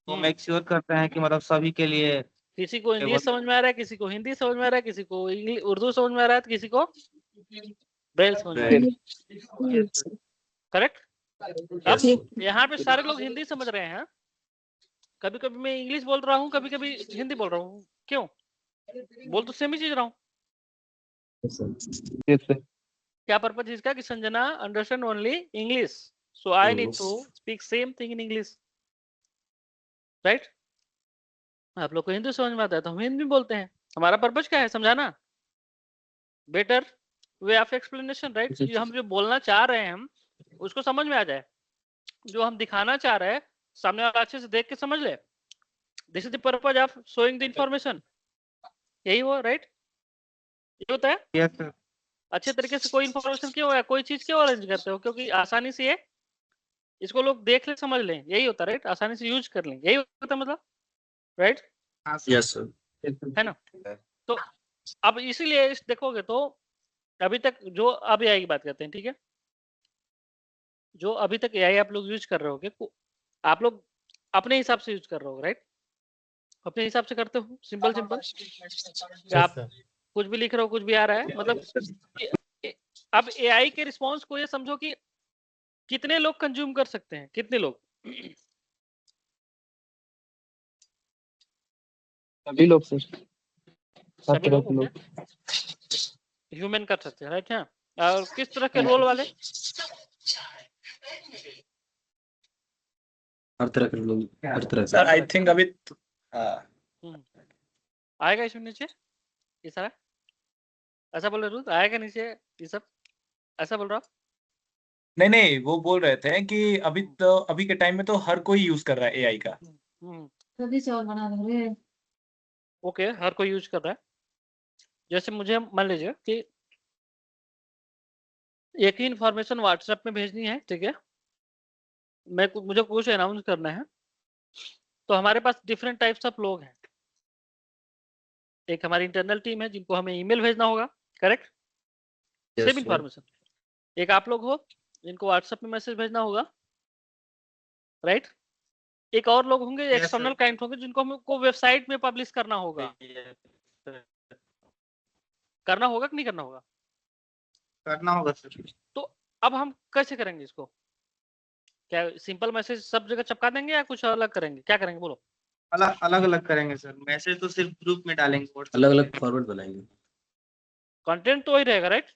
तो मेक श्योर करते हैं कि मतलब सभी के लिए। किसी को इंग्लिश समझ में आ रहा है, किसी को हिंदी समझ में आ रहा है, किसी को उर्दू समझ में आ रहा है, तो किसी को ब्रेल समझ में आ रहा है करेक्ट। अब यहाँ पे सारे लोग हिंदी समझ रहे हैं, कभी कभी मैं इंग्लिश बोल रहा हूँ, कभी कभी हिंदी बोल रहा हूँ, क्यों? बोल तो सेम ही चीज रहा हूँ। Yes, sir. क्या पर्पज इसका कि Sanjana understand only English, so I need to speak same thing in English, right? आप लोग को हिंदी समझ में आता है तो हम हिंदी बोलते हैं। हमारा पर्पज क्या है? समझाना, better way of explanation, right? जी, हम जो बोलना चाह रहे हैं हम उसको समझ में आ जाए, जो हम दिखाना चाह रहे हैं सामने वाला अच्छे से देख के समझ ले। This is the purpose of showing the information, यही हुआ, राइट? ये होता है। Yes, sir. अच्छे तरीके से कोई इन्फॉर्मेशन क्यों है, कोई चीज क्यों अरेंज करते हो? क्योंकि आसानी से ये इसको लोग देख ले, समझ लें, यही होता है, राइट? आसानी से यूज कर लें, यही होता है मतलब, right? Yes sir. Yes, sir. है ना? तो अब इसीलिए इस देखोगे तो अभी तक जो अब एआई की बात करते हैं, ठीक है? जो अभी तक एआई आप लोग यूज कर रहे होगे, आप लोग अपने हिसाब से यूज कर रहे हो, राइट? अपने हिसाब से करते हो, सिंपल सिंपल। आप कुछ भी लिख रहे हो, कुछ भी आ रहा है, मतलब अब एआई के रिस्पॉन्स को ये समझो कि कितने लोग कंज्यूम कर सकते हैं, कितने लोग? सभी लोग सर, सब सभी तरह लोग के लोग। ह्यूमन कर सकते हैं, राइट? हाँ। और किस तरह के रोल वाले? हर तरह के लोग, हर तरह सर आई थिंक अभी आएगा इसमें नीचे ये सारा, ऐसा बोल रहे रूथ? आएगा नीचे ये सब, ऐसा बोल रहा हूँ? नहीं नहीं, वो बोल रहे थे कि अभी के टाइम में तो हर कोई यूज कर रहा है एआई का। ओके, हर कोई यूज कर रहा है। जैसे मुझे मान लीजिए कि एक ही इंफॉर्मेशन व्हाट्सएप में भेजनी है, ठीक है? मुझे कुछ अनाउंस करना है, तो हमारे पास डिफरेंट टाइप्स ऑफ लोग हैं। एक हमारी इंटरनल टीम है जिनको हमें ईमेल भेजना होगा, करेक्ट? Same information. एक आप लोग हो जिनको व्हाट्सएप में मैसेज भेजना होगा, राइट? एक और लोग होंगे, एक्सटर्नल क्लाइंट होंगे जिनको हमको वेबसाइट में पब्लिश करना होगा। करना होगा कि नहीं करना होगा? करना होगा सर। तो अब हम कैसे करेंगे इसको? क्या सिंपल मैसेज सब जगह चिपका देंगे या कुछ अलग करेंगे? क्या करेंगे बोलो? अलग अलग करेंगे सर, मैसेज तो सिर्फ ग्रुप में डालेंगे। अलग अलग फॉर्मेट बनाएंगे। कंटेंट तो वही रहेगा, राइट?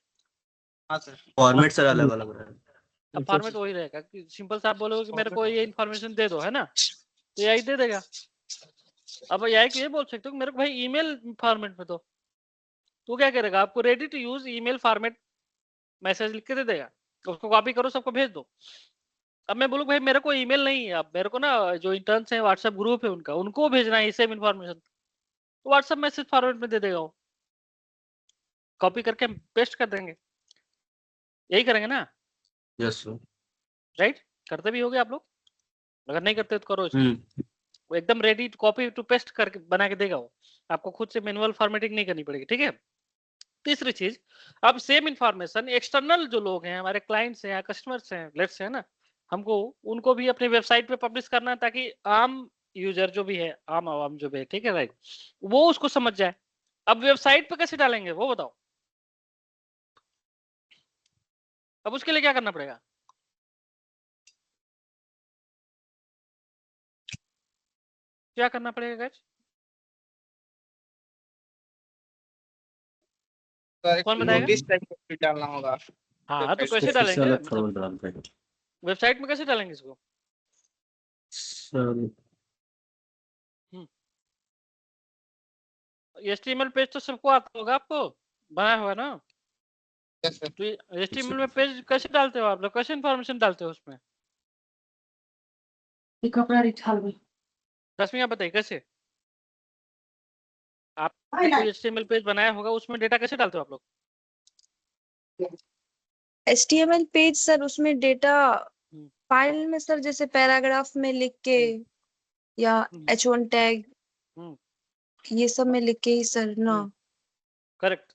हाँ सर। फॉर्मेट सर अलग अलग रहेगा। अब फॉर्मेट वही रहेगा कि सिंपल सा आप बोलोगे कि मेरे को ये इन्फॉर्मेशन दे दो, है ना? तो यही दे देगा। अब यही को ये बोल सकते हो कि मेरे को भाई ईमेल फॉर्मेट में दो, तो क्या करेगा? आपको ready to use email format message लिख के दे देगा, उसको कॉपी करो, सबको भेज दो। अब मैं बोलूँ भाई मेरे को ईमेल नहीं है, अब मेरे को ना जो इंटर्न्स हैं व्हाट्सएप ग्रुप है उनका, उनको भेजना है सेम इन्फॉर्मेशन, तो व्हाट्सएप मैसेज फॉरवर्ड में दे देगा वो, कॉपी करके पेस्ट कर देंगे। यही करेंगे ना? Yes sir. राइट? करते भी होगे आप लोग? अगर नहीं करते तो करो इसको। वो एकदम रेडी कॉपी टू पेस्ट करके बना के देगा वो, आपको खुद से मैनुअल फॉर्मेटिंग नहीं करनी पड़ेगी, ठीक है? तीसरी चीज, अब सेम इंफॉर्मेशन एक्सटर्नल जो लोग हैं, हमारे क्लाइंट्स हैं या कस्टमर्स हैं, लेट्स है ना, हमको उनको भी अपनी वेबसाइट पे पब्लिश करना है ताकि आम यूजर जो भी है, आम आवाम जो भी है, ठीक है, राइट, वो उसको समझ जाए। अब वेबसाइट पे कैसे डालेंगे वो बताओ? अब उसके लिए क्या करना पड़ेगा? क्या करना पड़ेगा गाइस? कौन बताएगा? नोटिस टाइप का डालना होगा। हाँ, तो कैसे डालेंगे? वेबसाइट में कैसे डालेंगे इसको? HTML पेज तो सबको आता होगा, आपको बनाया हुआ ना? तो HTML में पेज कैसे डालते हो आप लोग? कैसे इन्फॉर्मेशन डालते हो उसमें? रश्मि आप बताइए कैसे? आप कोई HTML पेज बनाया होगा, उसमें डेटा कैसे डालते हो आप लोग? HTML पेज सर, उसमें डेटा फाइल में सर, जैसे पैराग्राफ में लिख के या H1 टैग ये सब में लिख के ही सर ना। करेक्ट।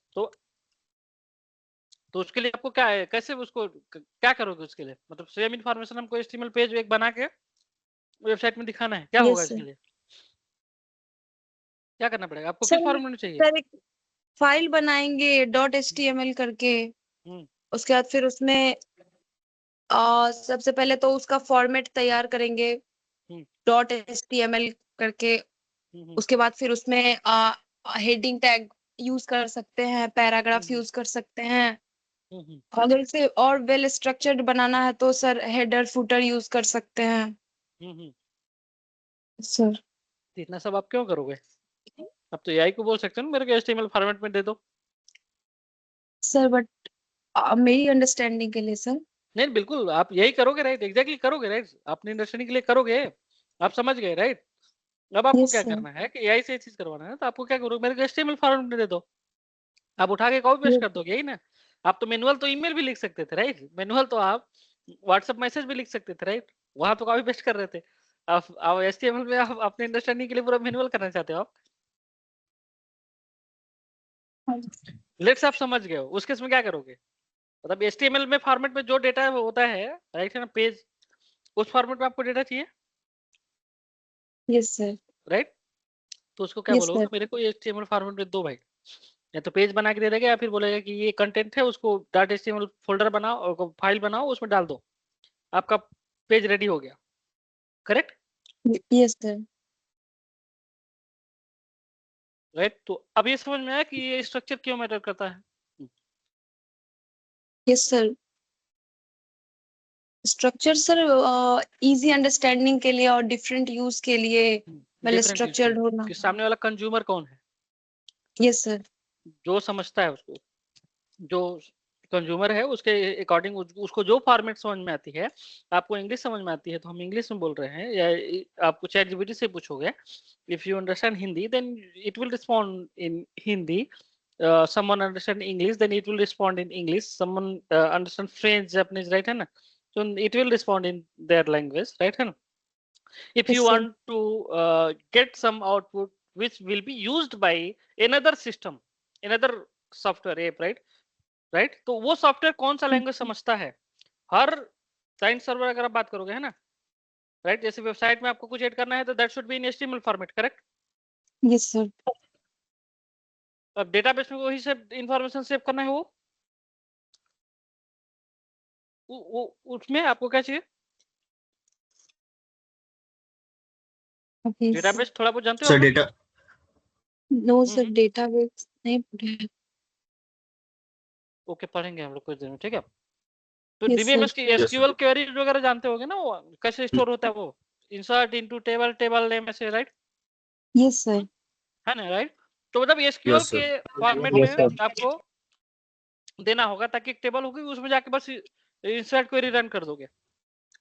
तो उसके लिए आपको क्या है, कैसे उसको क्या करोगे उसके लिए? मतलब सेम इन्फॉर्मेशन हमको HTML पेज एक बना के वेबसाइट में दिखाना है, क्या होगा इसके लिए? क्या करना पड़ेगा आपको? किस फॉर्मेट में चाहिए? सर एक फाइल बनाएंगे .html करके, उसके बाद फिर उसमें सबसे पहले तो उसका फॉर्मेट तैयार करेंगे .html करके, उसके बाद फिर उसमें हेडिंग टैग यूज कर सकते हैं, पैराग्राफ यूज कर सकते हैं। अगर इसे और वेल स्ट्रक्चर्ड बनाना है तो सर हेडर फुटर यूज कर सकते हैं सर। तो इतना सब आप क्यों करोगे? अब तो एआई को बोल सकते हो ना मेरे को एचटीएमएल फॉर्मेट में दे दो। सर बट मेरी अंडरस्टैंडिंग के लिए सर। नहीं बिल्कुल आप यही करोगे राइट, एग्जैक्टली करोगे राइट, अपनी अंडरस्टैंडिंग के लिए करोगे, आप समझ गए राइट। अब आपको यस क्या सर। करना है कि एआई से ये चीज करवाना है तो आपको क्या करोगे, मेरे को एचटीएमएल फॉर्मेट में दे दो, आप उठा के कॉपी पेस्ट कर दोगे, यही ना। आप तो मैनुअल तो ईमेल भी लिख सकते थे राइट, मैनुअल तो आप व्हाट्सएप मैसेज भी लिख सकते थे राइट, वहां तो कॉपी पेस्ट कर रहे थे। आप एचटीएमएल में आप अपनी अंडरस्टैंडिंग के लिए पूरा मैनुअल करना चाहते हो आप। लेट्स आप समझ गए हो, उस केस में क्या करोगे, मतलब एचटीएमएल में फॉर्मेट में जो डेटा होता है राइट है ना पेज, उस फॉर्मेट में आपको डेटा चाहिए यस सर। राइट, तो उसको क्या यस बोलोगे, सर। मेरे को एचटीएमएल फॉर्मेट में दो भाई, या तो पेज बना के दे देगा या फिर बोलेगा कि ये कंटेंट है उसको डॉट एचटीएमएल फोल्डर बनाओ और फाइल बनाओ उसमें डाल दो, आपका पेज रेडी हो गया। करेक्ट? Yes sir. राइट, तो अब ये समझ में आया कि ये स्ट्रक्चर क्यों मैटर करता है। Yes sir. Structure sir easy understanding के लिए और डिफरेंट यूज के लिए वेल डिफरेंट स्ट्रक्चर्ड होना। कि सामने वाला कंज्यूमर कौन है, यस सर। जो समझता है उसको, जो कंज्यूमर है उसके अकॉर्डिंग उसको जो फॉर्मेट समझ में आती है, आपको इंग्लिश समझ में आती है तो हम इंग्लिश में बोल रहे हैं, या आपको चैट जीपीटी से पूछोगे if you understand Hindi then it will respond in Hindi, someone understand English then it will respond in English, someone understand French, Japanese, right है ना, so it will respond in their language, right है ना। if Yes, you sir. want to get some output which will be used by another system, another software app, right, तो वो software कौन सा language समझता है, हर क्लाइंट सर्वर अगर आप बात करोगे है ना राइट, जैसे वेबसाइट में आपको कुछ ऐड करना है तो that should be in HTML format, correct. Yes sir. अब डेटाबेस में वही सब इंफॉर्मेशन सेव करना है, वो उसमें आपको क्या चाहिए, ओके डेटाबेस थोड़ा बहुत जानते हो सर आप लोग? डेटा नो सर डेटाबेस नहीं पढ़े। ओके पढ़ेंगे हम लोग कुछ दिन में, ठीक है। तो Yes, डीबीएमएस sir. की एसक्यूएल क्वेरी वगैरह जानते होगे ना, वो कैसे स्टोर होता है, वो insert into table, table name ऐसे, राइट यस सर। है ना, राइट। तो मतलब एसक्यूएल यस सर के फॉर्मेट Yes, में sir. आपको देना होगा ताकि एक टेबल होगी उसमें जाके बस इंसर्ट क्वेरी रन कर दोगे,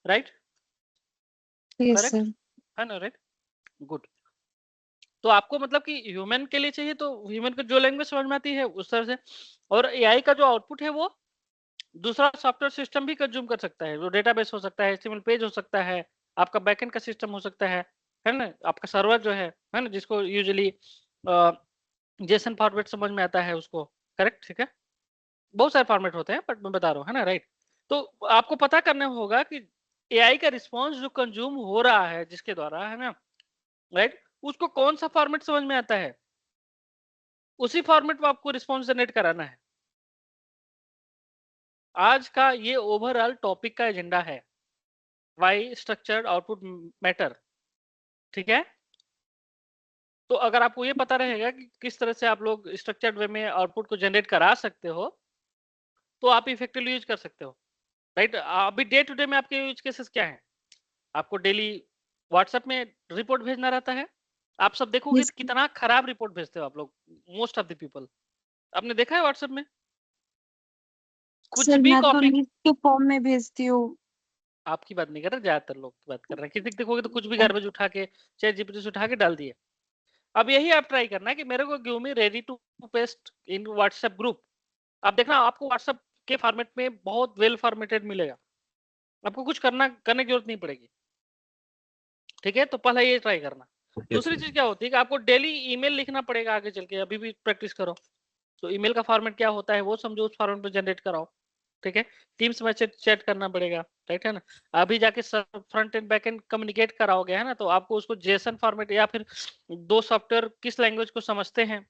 राइट, यस करेक्ट सर। है ना, राइट, गुड। तो आपको मतलब कि ह्यूमन के लिए चाहिए तो ह्यूमन को जो लैंग्वेज समझ में आती है उस तरह से, और एआई का जो आउटपुट है वो दूसरा सॉफ्टवेयर सिस्टम भी कंज्यूम कर सकता है, जो डेटाबेस हो सकता है, एचटीएमएल पेज हो सकता है, आपका बैकएंड का सिस्टम हो सकता है ना, आपका सर्वर जो है ना, जिसको यूजुअली जेसन फॉर्मेट समझ में आता है उसको, करेक्ट, ठीक है, बहुत सारे फॉर्मेट होते हैं बट मैं बता रहा हूँ, है ना, राइट। तो आपको पता करना होगा कि एआई का रिस्पॉन्स जो कंज्यूम हो रहा है जिसके द्वारा, है ना, राइट, उसको कौन सा फॉर्मेट समझ में आता है, उसी फॉर्मेट में आपको रिस्पॉन्स जनरेट कराना है। आज का ये ओवरऑल टॉपिक का एजेंडा है, वाई स्ट्रक्चर्ड आउटपुट मैटर, ठीक है। तो अगर आपको ये पता रहेगा कि किस तरह से आप लोग स्ट्रक्चर्ड वे में आउटपुट को जनरेट करा सकते हो तो आप इफेक्टिवली यूज कर सकते हो, राइट। अभी डे टू डे में आपके यूज केसेस क्या है, आपको डेली व्हाट्सएप में रिपोर्ट भेजना रहता है, आप सब देखोगे Yes, कितना खराब रिपोर्ट भेजते हो आप लोग, मोस्ट ऑफ द पीपल, आपने देखा है व्हाट्सएप में कुछ सर भी मैं तो कॉपी, लिस्ट के फॉर्म में भेजती हूँ। आपकी बात नहीं कर रहे, ज्यादातर लोग की बात कर रहे हैं, किसी देखोगे तो कुछ भी गार्बेज उठा के चैट जीपीटी से उठा के डाल दिए। अब यही आप ट्राई करना है कि मेरे को give me ready to paste in WhatsApp group, आप देखना आपको व्हाट्सएप के फॉर्मेट में बहुत वेल फॉर्मेटेड मिलेगा, आपको कुछ करने की जरूरत नहीं पड़ेगी, ठीक है। तो पहले ये ट्राई करना। दूसरी चीज क्या होती है कि आपको डेली ईमेल लिखना पड़ेगा आगे चल के, अभी भी प्रैक्टिस करो, तो ईमेल का फॉर्मेट क्या होता है वो समझो, उस फॉर्मेट में जनरेट कराओ, ठीक है। टीम्स में चैट करना पड़ेगा, राइट है ना, अभी जाके front end back and communicate कराओगे, है ना, तो आपको उसको जेसन फॉर्मेट या फिर दो सॉफ्टवेयर किस लैंग्वेज को समझते हैं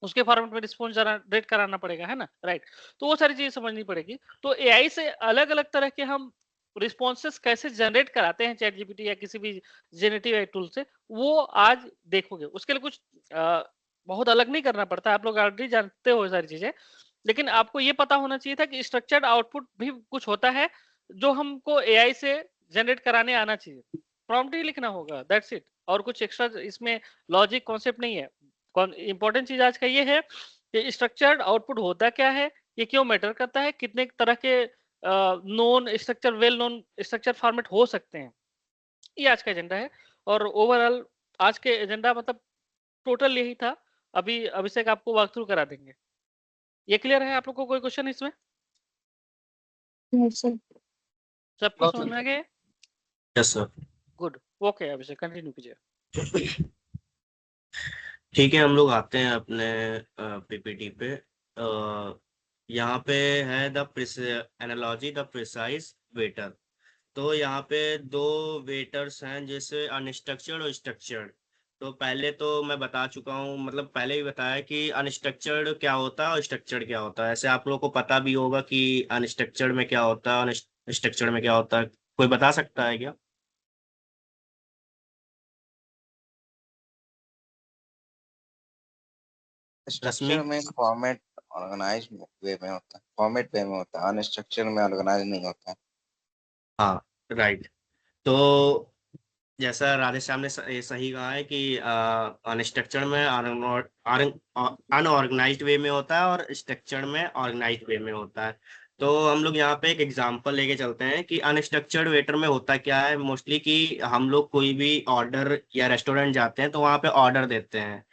उसके फॉर्मेट में रिस्पॉन्स जनरेट कराना पड़ेगा, है ना, राइट। तो वो सारी चीजें समझनी पड़ेगी। तो एआई से अलग अलग तरह के हम रिस्पॉन्सेस कैसे जनरेट कराते हैं चैट जीपीटी या किसी भी जेनेटिव एआई टूल से, वो आज देखोगे। उसके लिए कुछ बहुत अलग नहीं करना पड़ता, आप लोग ऑलरेडी जानते हो सारी चीजें, लेकिन आपको ये पता होना चाहिए था कि स्ट्रक्चर्ड आउटपुट भी कुछ होता है जो हमको एआई से जनरेट कराने आना चाहिए, प्रॉम्प्ट ही लिखना होगा, दैट्स इट, और कुछ एक्स्ट्रा इसमें लॉजिक कॉन्सेप्ट नहीं है। इंपॉर्टेंट चीज आज का ये है कि स्ट्रक्चर्ड आउटपुट होता क्या है, ये क्यों मैटर करता है, कितने तरह के known structure, well known structure format हो सकते हैं, ये आज का एजेंडा है। और ओवरऑल आज के एजेंडा मतलब टोटल यही था। अभी अभिषेक आपको वॉक थ्रू करा देंगे। ये क्लियर है? आप लोग को कोई क्वेश्चन इसमें? नहीं सर। सबको समझ में आ गया? Yes sir. गुड, ओके अभिषेक कंटिन्यू कीजिए। ठीक है, हम लोग आते हैं अपने पीपीटी पे। यहाँ पे है the analogy the precise waiter. तो यहाँ पे दो वेटर्स हैं, जैसे अनस्ट्रक्चर्ड और स्ट्रक्चर्ड। तो पहले तो मैं बता चुका हूँ, मतलब पहले ही बताया कि अनस्ट्रक्चर्ड क्या होता है और स्ट्रक्चर्ड क्या होता है। ऐसे आप लोगों को पता भी होगा कि अनस्ट्रक्चर्ड में क्या होता है और स्ट्रक्चर्ड में क्या होता है। कोई बता सकता है क्या? स्ट्रक्चर में फॉर्मेट ऑर्गेनाइज वे में होता है, फॉर्मेट वे में होता है, अनस्ट्रक्चर में ऑर्गेनाइज नहीं होता है। हाँ राइट। तो जैसा राधेश्याम ने सही कहा है कि अनस्ट्रक्चर्ड में अनऑर्गेनाइज्ड वे में होता है और स्ट्रक्चर्ड में ऑर्गेनाइज्ड वे में होता है। तो हम लोग यहाँ पे एक एग्जांपल लेके चलते हैं कि अनस्ट्रक्चर्ड वेटर में होता क्या है मोस्टली, कि हम लोग कोई भी ऑर्डर या रेस्टोरेंट जाते हैं तो वहाँ पे ऑर्डर देते हैं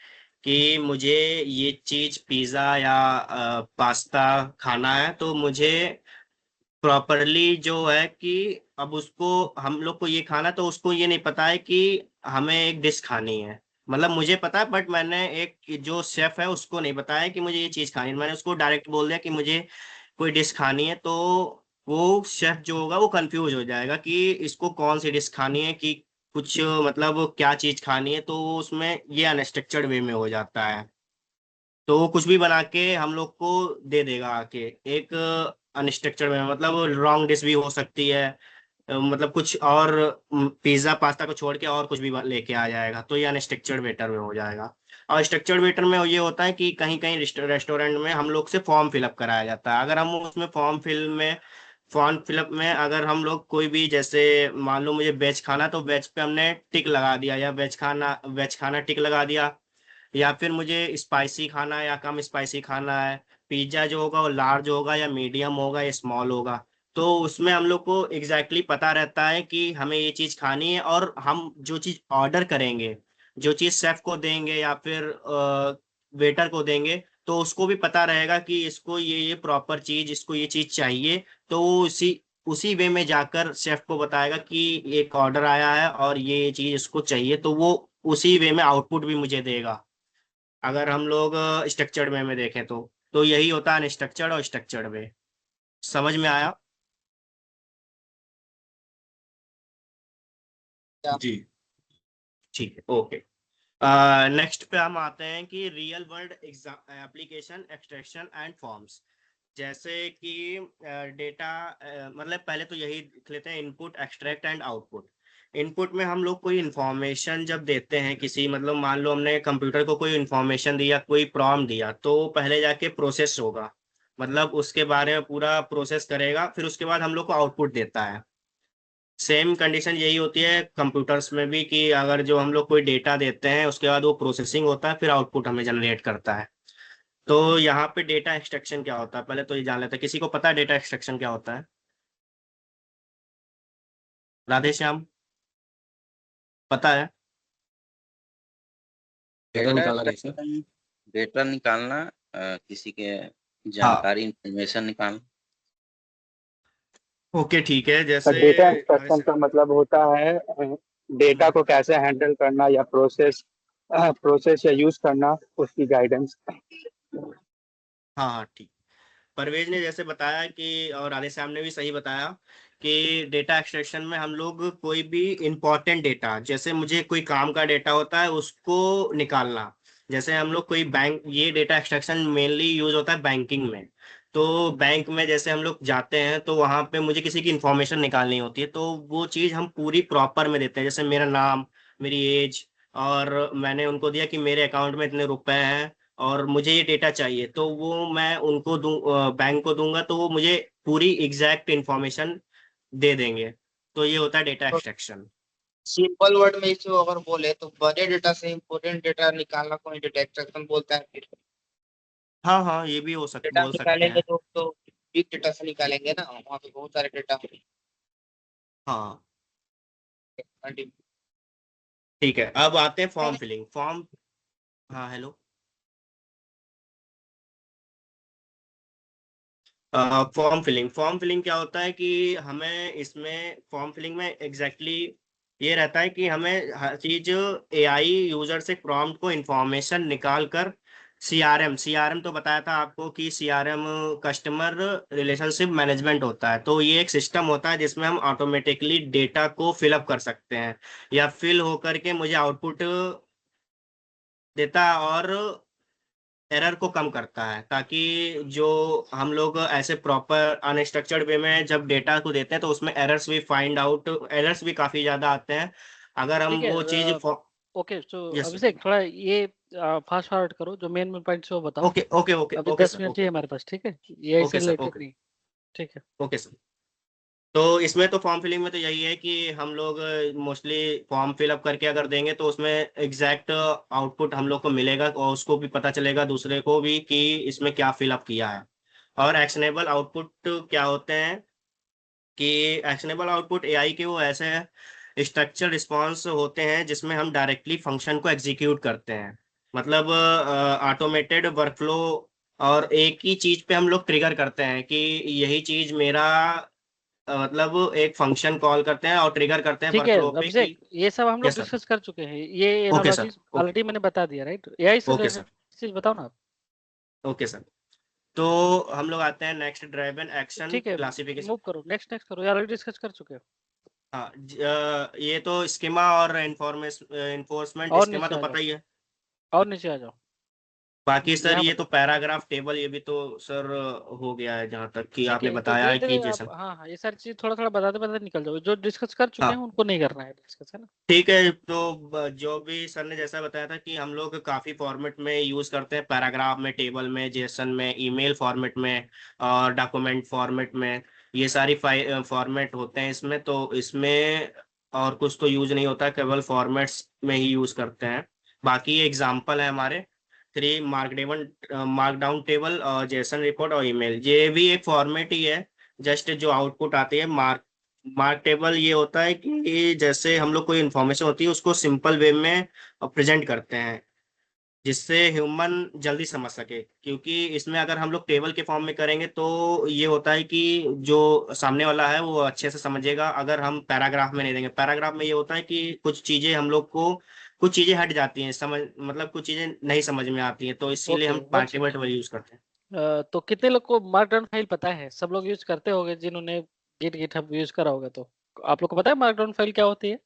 कि मुझे ये चीज पिज्ज़ा या पास्ता खाना है। तो मुझे प्रॉपरली जो है कि अब उसको हम लोग को ये खाना, तो उसको ये नहीं पता है कि हमें एक डिश खानी है। मतलब मुझे पता है बट मैंने एक जो शेफ है उसको नहीं बताया कि मुझे ये चीज खानी है। मैंने उसको डायरेक्ट बोल दिया कि मुझे कोई डिश खानी है। तो वो शेफ जो होगा वो कंफ्यूज हो जाएगा कि इसको कौन सी डिश खानी है, कि कुछ मतलब क्या चीज खानी है। तो वो उसमें ये अनस्ट्रक्चर्ड वे में हो जाता है। तो वो कुछ भी बना के हम लोग को दे देगा आके, एक अनस्ट्रक्चर्ड में, मतलब रॉन्ग डिश भी हो सकती है। मतलब कुछ और पिज्जा पास्ता को छोड़ के और कुछ भी लेके आ जाएगा। तो ये अनस्ट्रक्चर्ड वेटर में हो जाएगा। और स्ट्रक्चर्ड वेटर में ये होता है कि कहीं कहीं रेस्टोरेंट में हम लोग से फॉर्म फिलअप कराया जाता है। अगर हम उसमें फॉर्म फिलअप में अगर हम लोग कोई भी, जैसे मान लो मुझे वेज खाना, तो वेज पे हमने टिक लगा दिया, या वेज खाना टिक लगा दिया। या फिर मुझे स्पाइसी खाना है या कम स्पाइसी खाना है। पिज्जा जो होगा वो लार्ज होगा या मीडियम होगा या स्मॉल होगा। तो उसमें हम लोग को एग्जैक्टली पता रहता है कि हमें ये चीज खानी है, और हम जो चीज ऑर्डर करेंगे, जो चीज शेफ को देंगे या फिर वेटर को देंगे, तो उसको भी पता रहेगा कि इसको ये प्रॉपर चीज, इसको ये चीज चाहिए। तो वो उसी उसी वे में जाकर शेफ को बताएगा कि एक ऑर्डर आया है और ये चीज इसको चाहिए। तो वो उसी वे में आउटपुट भी मुझे देगा। अगर हम लोग स्ट्रक्चर्ड वे में देखें तो यही होता है अनस्ट्रक्चर्ड और स्ट्रक्चर्ड वे। समझ में आया? जी। ठीक है, ओके। नेक्स्ट पे हम आते हैं कि real world application extraction and forms. जैसे कि डेटा, मतलब पहले तो यही लिख लेते हैं, input extract and output. Input में हम लोग कोई इन्फॉर्मेशन जब देते हैं किसी, मतलब मान लो हमने कंप्यूटर को कोई इन्फॉर्मेशन दिया, कोई प्रॉम्प्ट दिया, तो पहले जाके प्रोसेस होगा, मतलब उसके बारे में पूरा प्रोसेस करेगा, फिर उसके बाद हम लोग को आउटपुट देता है। सेम कंडीशन यही होती है कंप्यूटर्स में भी, कि अगर जो हम लोग कोई डेटा देते हैं उसके बाद वो प्रोसेसिंग होता है, फिर आउटपुट हमें जनरेट करता है। तो यहाँ पे डेटा एक्सट्रैक्शन क्या होता है, पहले तो ये जान लेते हैं। किसी को पता है डेटा एक्सट्रैक्शन क्या होता है? राधेश्याम, पता है? डेटा निकालना, किसी के हाँ जानकारी, इंफॉर्मेशन निकालना। ओके ठीक है। जैसे डेटा एक्सट्रैक्शन का मतलब होता है डेटा को कैसे हैंडल करना या प्रोसेस या यूज करना, उसकी गाइडेंस। हाँ हाँ ठीक। परवेज ने जैसे बताया कि, और राधेश्याम ने भी सही बताया कि डेटा एक्सट्रैक्शन में हम लोग कोई भी इंपॉर्टेंट डेटा, जैसे मुझे कोई काम का डेटा होता है उसको निकालना। जैसे हम लोग कोई बैंक, ये डेटा एक्सट्रैक्शन मेनली यूज होता है बैंकिंग में। तो बैंक में जैसे हम लोग जाते हैं तो वहां पे मुझे किसी की इंफॉर्मेशन निकालनी होती है, तो वो चीज हम पूरी प्रॉपर में देते हैं, जैसे मेरा नाम, मेरी एज, और मैंने उनको दिया कि मेरे अकाउंट में इतने रुपए हैं और मुझे ये डेटा चाहिए, तो वो मैं उनको बैंक को दूंगा तो वो मुझे पूरी एग्जैक्ट इंफॉर्मेशन दे देंगे। तो ये होता है डेटा एक्सट्रैक्शन। सिंपल वर्ड में इसको अगर बोले तो बड़े डेटा से इम्पोर्टेंट डेटा निकालना को डेटा एक्सट्रैक्शन बोलता है। फिर हाँ हाँ, ये भी डेटा बोल सकते निकालेंगे हैं। तो बिग डेटा से निकालेंगे ना, वहाँ पे बहुत सारे डेटा हाँ होंगे। ठीक है, अब आते हैं फॉर्म फिलिंग। हाँ हेलो। फॉर्म फिलिंग क्या होता है कि हमें इसमें फॉर्म फिलिंग में एग्जैक्टली ये रहता है कि हमें हर चीज एआई यूजर से प्रॉम्प्ट को इंफॉर्मेशन निकाल कर सीआरएम तो बताया था आपको कि सीआरएम कस्टमर रिलेशनशिप मैनेजमेंट होता है। तो ये एक सिस्टम होता है जिसमें हम ऑटोमेटिकली डेटा को फिलअप कर सकते हैं या फिल होकर के मुझे आउटपुट देता है और एरर को कम करता है, ताकि जो हम लोग ऐसे प्रॉपर अनस्ट्रक्चर्ड वे में जब डेटा को देते हैं तो उसमें एरर्स भी काफी ज्यादा आते हैं। अगर हम ठीक है वो चीज ओके। तो यस अभिषेक थोड़ा ये फास्ट फॉरवर्ड करो, जो मेन पॉइंट है वो बताओ। ओके ओके ओके अभी ओके 10 सर मिनट ही ओके है हमारे पास, ठीक है, ये ओके इससे सर रिलेटेड ओके नहीं। ठीक है। Okay sir. तो इसमें तो फॉर्म फिलिंग में तो यही है कि हम लोग मोस्टली फॉर्म फिलअप करके अगर देंगे तो उसमें एग्जैक्ट आउटपुट हम लोग को मिलेगा और उसको भी पता चलेगा दूसरे को भी कि इसमें क्या फिलअप किया है। और एक्शनेबल आउटपुट क्या होते हैं कि एक्शनेबल आउटपुट एआई के वो ऐसे स्ट्रक्चर रिस्पॉन्स होते हैं जिसमें हम डायरेक्टली फंक्शन को एग्जीक्यूट करते हैं, मतलब ऑटोमेटेड वर्कफ्लो। और एक ही चीज पे हम लोग ट्रिगर करते हैं कि यही चीज मेरा मतलब एक फंक्शन कॉल करते हैं और ट्रिगर करते हैं ठीक है वर्कफ्लो पे अभिषेक, कि ये सब हम लोग यस सर डिस्कस कर चुके हैं, ये okay analogy sir okay already मैंने बता दिया, राइट? एआई से ओके रिलेटेड सर चीज बताओ ना आप। Okay sir. तो हम लोग आते हैं नेक्स्ट, ड्राइवन एक्शन ठीक है, क्लासिफिकेशन। मूव करो, नेक्स्ट करो, ये ऑलरेडी डिस्कस कर चुके हो। हाँ ये तो स्कीमा और इन्फोर्समेंट और स्कीमा नीचे तो आ पता जाओ, ही है। और नीचे आ जाओ, बाकी सर यहाँ ये तो बताओ। पैराग्राफ टेबल ये भी तो सर हो गया है जहाँ तक कि ठीक आपने है, तो बताया धीरे है धीरे कि आप, जैसन। हाँ हाँ, ये सारी चीज थोड़ा थोड़ा बताते बताते निकल जाओ, जो डिस्कस कर चुके हैं हाँ उनको नहीं करना है डिस्कस, है ना। ठीक है। तो जो भी सर ने जैसा बताया था कि हम लोग काफी फॉर्मेट में यूज करते हैं, पैराग्राफ में, टेबल में, जेसन में, ईमेल फॉर्मेट में और डॉक्यूमेंट फॉर्मेट में। ये सारी फॉर्मेट होते हैं इसमें, तो इसमें और कुछ तो यूज नहीं होता, केवल फॉर्मेट्स में ही यूज करते हैं। बाकी ये एग्जाम्पल है हमारे 3 मार्कडाउन टेबल और जेसन रिपोर्ट और ईमेल, ये भी एक फॉर्मेट ही है। जस्ट जो आउटपुट आती है मार्क टेबल, ये होता है कि जैसे हम लोग कोई इन्फॉर्मेशन होती है उसको सिंपल वे में प्रेजेंट करते हैं जिससे ह्यूमन जल्दी समझ सके, क्योंकि इसमें अगर हम लोग टेबल के फॉर्म में करेंगे तो ये होता है कि जो सामने वाला है वो अच्छे से समझेगा। अगर हम पैराग्राफ में नहीं देंगे, पैराग्राफ में ये होता है कि कुछ चीजें हम लोग को कुछ चीजें हट जाती हैं समझ, मतलब कुछ चीजें नहीं समझ में आती हैं, तो इसीलिए ओके, हम वन टेबल टेबल यूज करते हैं। तो कितने लोग को मार्कडाउन फाइल पता है? सब लोग यूज करते होंगे जिन्होंने गिटहब यूज करा होगा, तो आप लोग को पता है मार्कडाउन फाइल क्या होती है,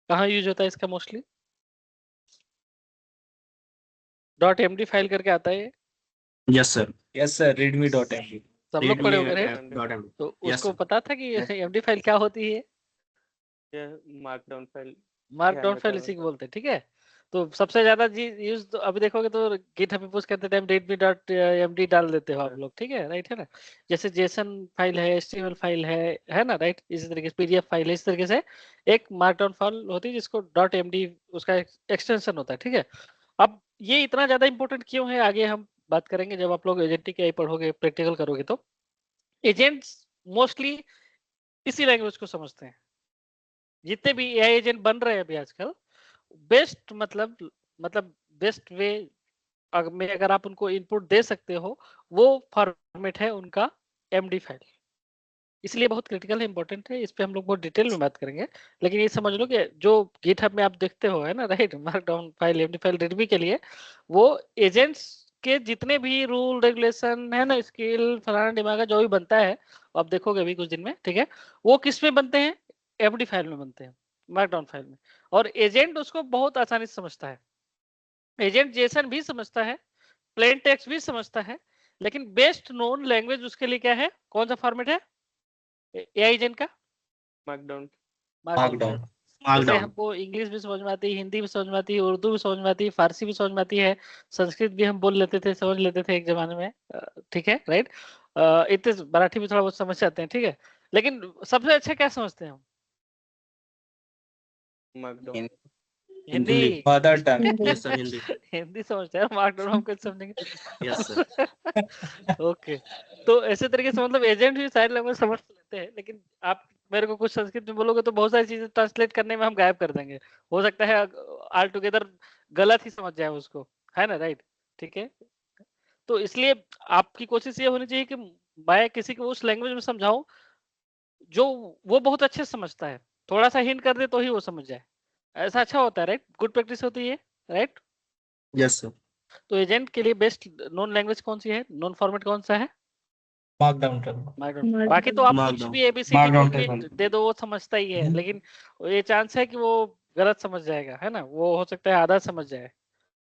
कहाँ यूज होता है इसका मोस्टली? .md फाइल करके आता है ये, यस सर readme.md। सब लोग पढ़े होंगे, राइट? readme.md तो यस उसको सर। पता था कि md फाइल क्या होती है? मार्कडाउन फाइल मार्कडाउन फाइल इसी को बोलते हैं, ठीक है। तो सबसे ज्यादा जी यूज तो अभी देखोगे तो गिटहब में पुश करते टाइम readme.md डाल देते हो आप लोग, ठीक है, राइट, है ना। जैसे जेसन फाइल है, एचटीएमएल फाइल है ना, राइट, इसी तरीके से पीडीएफ फाइल है, इस तरीके से एक मार्कडाउन फाइल होती है जिसको .md उसका एक्सटेंशन होता है, ठीक है। अब ये इतना ज्यादा इंपॉर्टेंट क्यों है, आगे हम बात करेंगे जब आप लोग एजेंटिक एआई पढ़ोगे, प्रैक्टिकल करोगे। तो एजेंट्स मोस्टली इसी लैंग्वेज को समझते हैं, जितने भी एआई एजेंट बन रहे हैं अभी आजकल, बेस्ट मतलब बेस्ट वे में अगर आप उनको इनपुट दे सकते हो, वो फॉर्मेट है उनका एमडी फाइल। इसलिए बहुत क्रिटिकल है, इंपॉर्टेंट है, इस पे हम लोग बहुत डिटेल में बात करेंगे। लेकिन ये समझ लो कि जो गिटहब में आप देखते हो, है ना, right, markdown file, MD file readme के लिए, वो एजेंट्स के जितने भी रूल रेगुलेशन है ना, स्किल फलाना दिमागा जो भी बनता है, आप देखोगे अभी कुछ दिन में, ठीक है, वो किस में बनते हैं? एमडी फाइल में बनते हैं, मार्कडाउन फाइल में। और एजेंट उसको बहुत आसानी से समझता है, एजेंट जेसन भी समझता है, प्लेन टेक्स्ट भी समझता है, लेकिन बेस्ट नोन लैंग्वेज उसके लिए क्या है, कौन सा फॉर्मेट है एआई एजेंट का? Markdown markdown. मार्क जैसे डाउन। हमको इंग्लिश भी समझ में आती है, हिंदी भी समझ में आती है, उर्दू भी समझ में आती है, फारसी भी समझ में आती है, संस्कृत भी हम बोल लेते थे, समझ लेते थे एक जमाने में, ठीक है, राइट। इतने मराठी भी थोड़ा बहुत समझ जाते हैं, ठीक है। लेकिन सबसे अच्छा क्या समझते हैं हम? Hindi. Hindi. Mother tongue. Hindi. Yes sir, Hindi. Hindi समझते हैं, मार्कडाउन हम कैसे समझेंगे? Yes sir. ओके। तो ऐसे तरीके से मतलब एजेंट भी सारी लैंग्वेज समझ लेते हैं, लेकिन आप मेरे को कुछ संस्कृत में बोलोगे तो बहुत सारी चीजें ट्रांसलेट करने में हम गायब कर देंगे। हो सकता है ऑल टुगेदर गलत ही समझ जाए उसको, है ना, राइट? ठीक है। तो इसलिए आपकी कोशिश ये होनी चाहिए कि मैं किसी को उस लैंग्वेज में समझाऊं जो वो बहुत अच्छे से समझता है। थोड़ा सा हिंट कर दे तो ही वो समझ जाए, ऐसा अच्छा होता है, राइट? गुड प्रैक्टिस होती है, राइट? Yes sir. तो एजेंट के लिए बेस्ट नॉन लैंग्वेज कौन सी है, नॉन फॉर्मेट कौन सा है? Markdown table. मार्कडाउन। बाकी तो आप कुछ मार्कडाउन। भी एबीसीडी मार्कडाउन कुछ भी टेबल। दे दो वो समझता ही है, लेकिन ये चांस है कि वो गलत समझ जाएगा, है ना, वो हो सकता है आधा समझ जाए,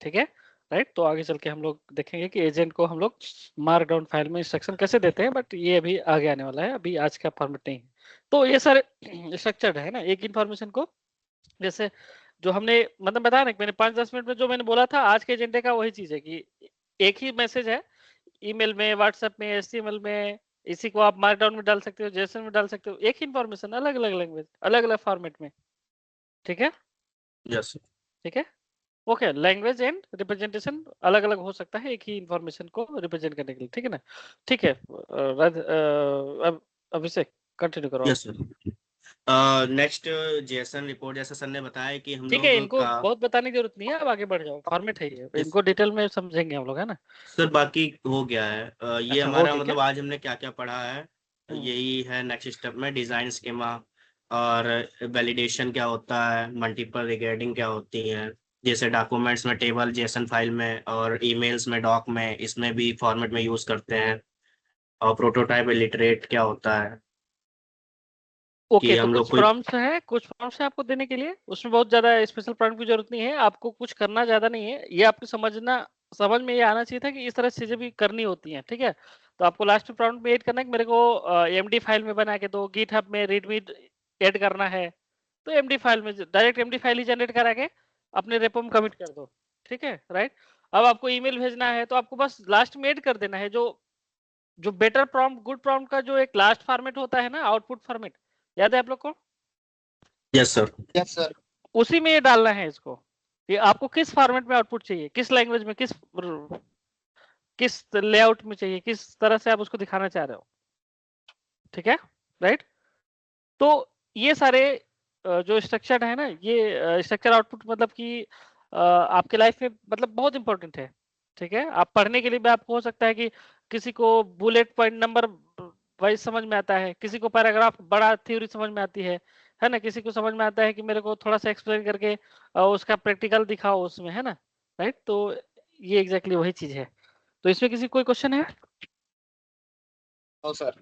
ठीक है, राइट। तो आगे चल के हम लोग देखेंगे कि एजेंट को हम लोग मार्कडाउन फाइल में इंस्ट्रक्शन कैसे देते हैं, बट ये अभी आगे आने वाला है, अभी आज का फॉर्मेट नहीं है। तो ये सारे स्ट्रक्चर्ड है ना, एक इन्फॉर्मेशन को जैसे जो हमने मतलब बताया ना, मैंने 5-10 मिनट में जो मैंने बोला था आज के एजेंडे का, वही चीज है कि एक ही मैसेज है, ईमेल में, व्हाट्सएप में, एचटीएमएल में, इसी को आप मार्कडाउन में डाल सकते हो, जेसन में डाल सकते हो, एक ही इन्फॉर्मेशन अलग अलग लैंग्वेज, अलग अलग फॉर्मेट में, ठीक है, यस ठीक है, ओके। लैंग्वेज एंड रिप्रेजेंटेशन अलग अलग हो सकता है एक ही इन्फॉर्मेशन को रिप्रेजेंट करने के लिए, ठीक है ना, ठीक है। अब अभिषेक कंटिन्यू करो। Yes sir. Next Jason report, जैसे सर ने बताया कि हम ठीक है, लोग इनको का बहुत बताने की जरूरत नहीं है, अब आगे बढ़ जाओ, फॉर्मेट है ये, इनको डिटेल में समझेंगे हम लोग, है ना। सर बाकी हो गया है। ये अच्छा हो हमारा गया क्या? मतलब आज हमने क्या क्या पढ़ा है, यही है नेक्स्ट स्टेप में डिजाइन स्कीमा और वैलिडेशन क्या होता है, मल्टीपल रिगार्डिंग क्या होती है, जैसे डॉक्यूमेंट्स में टेबल, जेसन फाइल में और ईमेल्स में, डॉक में, इसमें भी फॉर्मेट में यूज करते हैं, और प्रोटोटाइप इलिटरेट क्या होता है कि ओके। तो हम लोग कुछ कोई प्रॉम्प्ट्स हैं, कुछ प्रॉम्प्ट्स हैं आपको देने के लिए, उसमें बहुत ज्यादा स्पेशल प्रॉम्प्ट की जरूरत नहीं है, आपको कुछ करना ज्यादा नहीं है, ये आपको समझ में ये आना चाहिए था कि इस तरह से चीजें भी करनी होती हैं, ठीक है। तो आपको लास्ट में प्रॉम्प्ट में ऐड करना है कि मेरे को एमडी फाइल में बना के दो, गिटहब में रीडमी ऐड करना है, तो एमडी फाइल में डायरेक्ट एमडी फाइल ही जनरेट करा के अपने रेपो में कमिट कर दो, ठीक है, राइट। अब आपको ईमेल भेजना है तो आपको बस लास्ट में ऐड कर देना है, जो जो बेटर प्रॉम्प्ट, गुड प्रॉम्प्ट का जो एक लास्ट फॉर्मेट होता है ना, आउटपुट फॉर्मेट, याद है आप लोग को? Yes sir. Yes sir. उसी में ये डालना है इसको, ये आपको किस फॉर्मेट में आउटपुट चाहिए, किस लैंग्वेज में, किस लेआउट में चाहिए, किस तरह से आप उसको दिखाना चाह रहे हो, ठीक है, राइट। तो ये सारे जो स्ट्रक्चर है ना, ये स्ट्रक्चर आउटपुट मतलब कि आपके लाइफ में मतलब बहुत इंपॉर्टेंट है, ठीक है। आप पढ़ने के लिए भी आपको हो सकता है कि किसी को बुलेट पॉइंट नंबर वाइज समझ में आता है, किसी को पैराग्राफ बड़ा थ्योरी समझ में आती है ना, किसी को समझ में आता है कि मेरे को थोड़ा सा एक्सप्लेन करके उसका प्रैक्टिकल दिखाओ उसमें, है ना, राइट। तो ये एग्जैक्टली वही चीज है। तो इसमें किसी कोई क्वेश्चन है? No sir.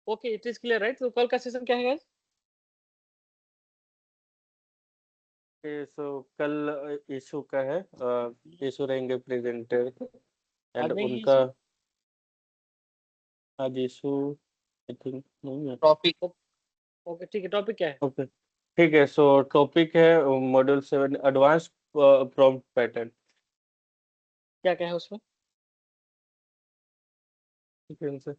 Okay, it is clear, right. तो कल का सेशन क्या है guys? सो कल यीशु का है, यीशु रहेंगे प्रेजेंटर, एंड आज नहीं है उनका issue? आज यीशु आई थिंक नहीं है। टॉपिक ओके ठीक है, टॉपिक क्या है? ओके ठीक है, सो टॉपिक है मॉड्यूल 7 एडवांस प्रॉम्प्ट पैटर्न। क्या क्या है उसमें? ठीक है सर।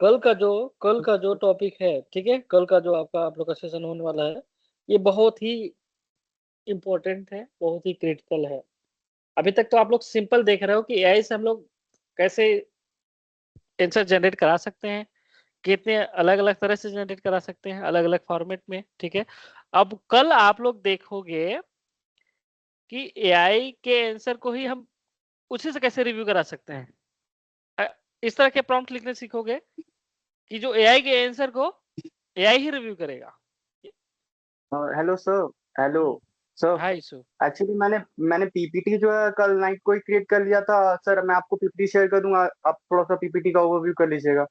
कल का जो टॉपिक है, ठीक है, कल का जो आपका आप लोग का सेशन होने वाला है, ये बहुत ही इम्पोर्टेंट है, बहुत ही क्रिटिकल है। अभी तक तो आप लोग सिंपल देख रहे हो कि एआई से हम लोग कैसे आंसर जनरेट करा सकते हैं, कितने अलग अलग तरह से जनरेट करा सकते हैं, अलग अलग फॉर्मेट में, ठीक है। अब कल आप लोग देखोगे कि एआई के आंसर को ही हम उसी से कैसे रिव्यू करा सकते हैं। इस तरह के प्रॉम्प्ट लिखने सीखोगे कि जो एआई के आंसर को एआई ही रिव्यू करेगा। Hello sir. Hello sir. Hi so actually मैंने पीपीटी जो है कल नाइट को ही क्रिएट कर लिया था सर। मैं आपको पीपीटी शेयर कर दूंगा, आप थोड़ा सा पीपीटी का ओवरव्यू कर लीजिएगा।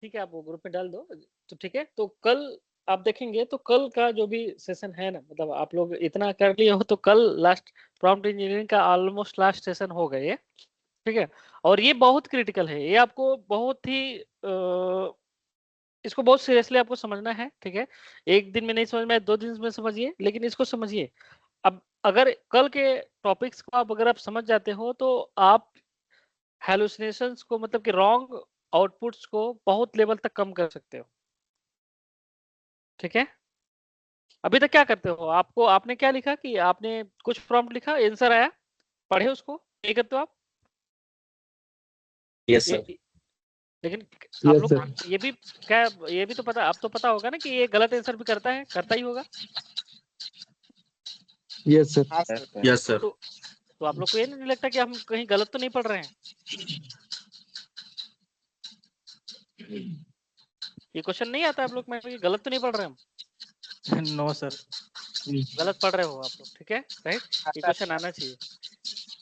ठीक है, आप वो ग्रुप में डाल दो। तो ठीक है, तो कल आप देखेंगे तो कल का जो भी सेशन है ना, मतलब आप लोग इतना कर लिए हो तो कल लास्ट प्रॉम्प्ट इंजीनियरिंग का ऑलमोस्ट लास्ट सेशन हो गए, ठीक है। और ये बहुत क्रिटिकल है, ये आपको बहुत ही इसको बहुत सीरियसली आपको समझना है, ठीक है। एक दिन में नहीं समझ में आए, 2 दिन में समझिए, लेकिन इसको समझिए। अब अगर कल के टॉपिक्स को आप अगर आप समझ जाते हो तो आप हैलुसिनेशंस को मतलब कि रॉन्ग आउटपुट्स को बहुत लेवल तक कम कर सकते हो, ठीक है। अभी तक क्या करते हो, आपको आपने क्या लिखा कि आपने कुछ प्रॉम्प्ट लिखा, आंसर आया, पढ़े उसको, नहीं करते हो आप? यस ये सर। लेकिन आप यस लोग सर। ये भी क्या, ये भी तो पता, अब तो पता होगा ना कि ये गलत आंसर भी करता है, करता ही होगा। Yes sir. हाँ सर। Yes sir. तो आप लोग को ये नहीं लगता कि हम कहीं गलत तो नहीं पढ़ रहे हैं? ये क्वेश्चन नहीं आता आप लोग में कि गलत तो नहीं पढ़ रहे हम? No sir. गलत पढ़ रहे हो आप लोग, ठीक है, राइट। ये क्वेश्चन आना चाहिए,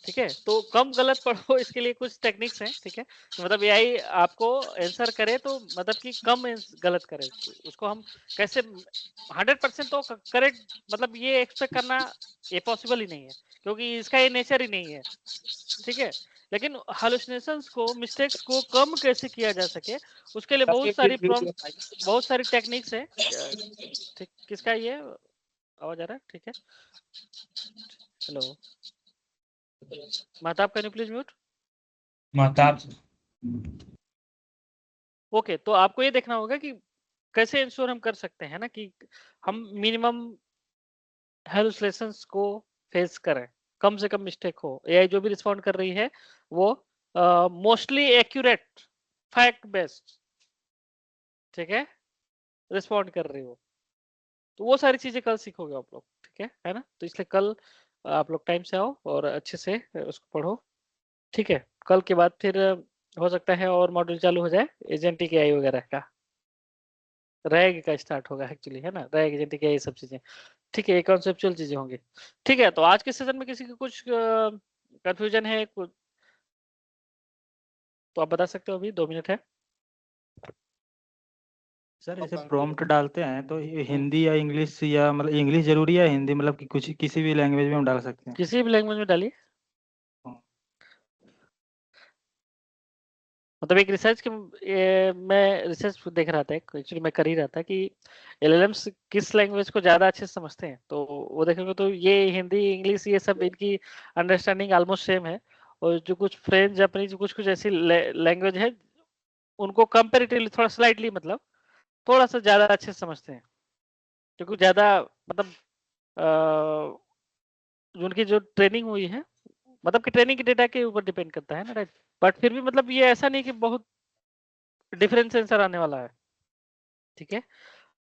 ठीक है। तो कम गलत पढ़ो, इसके लिए कुछ टेक्निक्स हैं, ठीक है। मतलब एआई आपको आंसर करे तो मतलब कि कम गलत करे, उसको हम कैसे 100% तो करेक्ट, मतलब ये एक्सपेक्ट करना ये पॉसिबल ही नहीं है, क्योंकि इसका ये नेचर ही नहीं है, ठीक है। लेकिन हालुसिनेशंस को, मिस्टेक्स को कम कैसे किया जा सके, उसके लिए बहुत सारी बहुत सारी टेक्निक्स है, ठीक। किसका ये आवाज आ रहा है, ठीक है। Hello Mahtab, can you please mute? Mahtab. Okay, तो आपको ये देखना होगा कि कैसे इंश्योर हम कर सकते हैं ना कि हम मिनिमम हैलुसिनेशंस को फेस करें, कम से कम मिस्टेक हो। एआई जो भी रिस्पॉन्ड कर रही है वो मोस्टली एक्यूरेट, फैक्ट बेस्ड, ठीक है, रिस्पॉन्ड कर रही हो। तो वो सारी चीजें कल सीखोगे आप लोग, ठीक है ना। तो इसलिए कल आप लोग टाइम से आओ और अच्छे से उसको पढ़ो, ठीक है। कल के बाद फिर हो सकता है और मॉड्यूल चालू हो जाए एजेंटिक एआई वगैरह का, रैग का स्टार्ट होगा एक्चुअली, है ना, रैग, एजेंटिक एआई, सब चीजें, ठीक है, ये कॉन्सेप्चुअल चीजें होंगी, ठीक है। तो आज के सेशन में किसी को कुछ कंफ्यूजन है कुछ, तो आप बता सकते हो, अभी 2 मिनट है। सर जैसे प्रॉम्प्ट डालते हैं तो ये हिंदी या इंग्लिश, या मतलब इंग्लिश जरूरी है हिंदी, मतलब कि कुछ किसी भी लैंग्वेज में हम डाल सकते हैं? किसी भी लैंग्वेज में डालिए। मतलब एक रिसर्च के मैं रिसर्च देख रहा था, एक्चुअली मैं कर ही रहा था कि एलएलएम्स किस लैंग्वेज को ज्यादा अच्छे से समझते हैं। तो वो देखेंगे तो ये हिंदी, इंग्लिश, ये सब इनकी अंडरस्टैंडिंग ऑलमोस्ट सेम है। और जो कुछ फ्रेंच, जापानीज, कुछ कुछ ऐसी लैंग्वेज है उनको कंपेरेटिवली थोड़ा स्लाइटली, मतलब थोड़ा सा ज्यादा अच्छे से समझते हैं, क्योंकि ज्यादा मतलब उनकी जो ट्रेनिंग हुई है, मतलब कि ट्रेनिंग के डेटा के ऊपर डिपेंड करता है ना, राइट। बट फिर भी मतलब ये ऐसा नहीं कि बहुत डिफरेंस आंसर आने वाला है, ठीक है।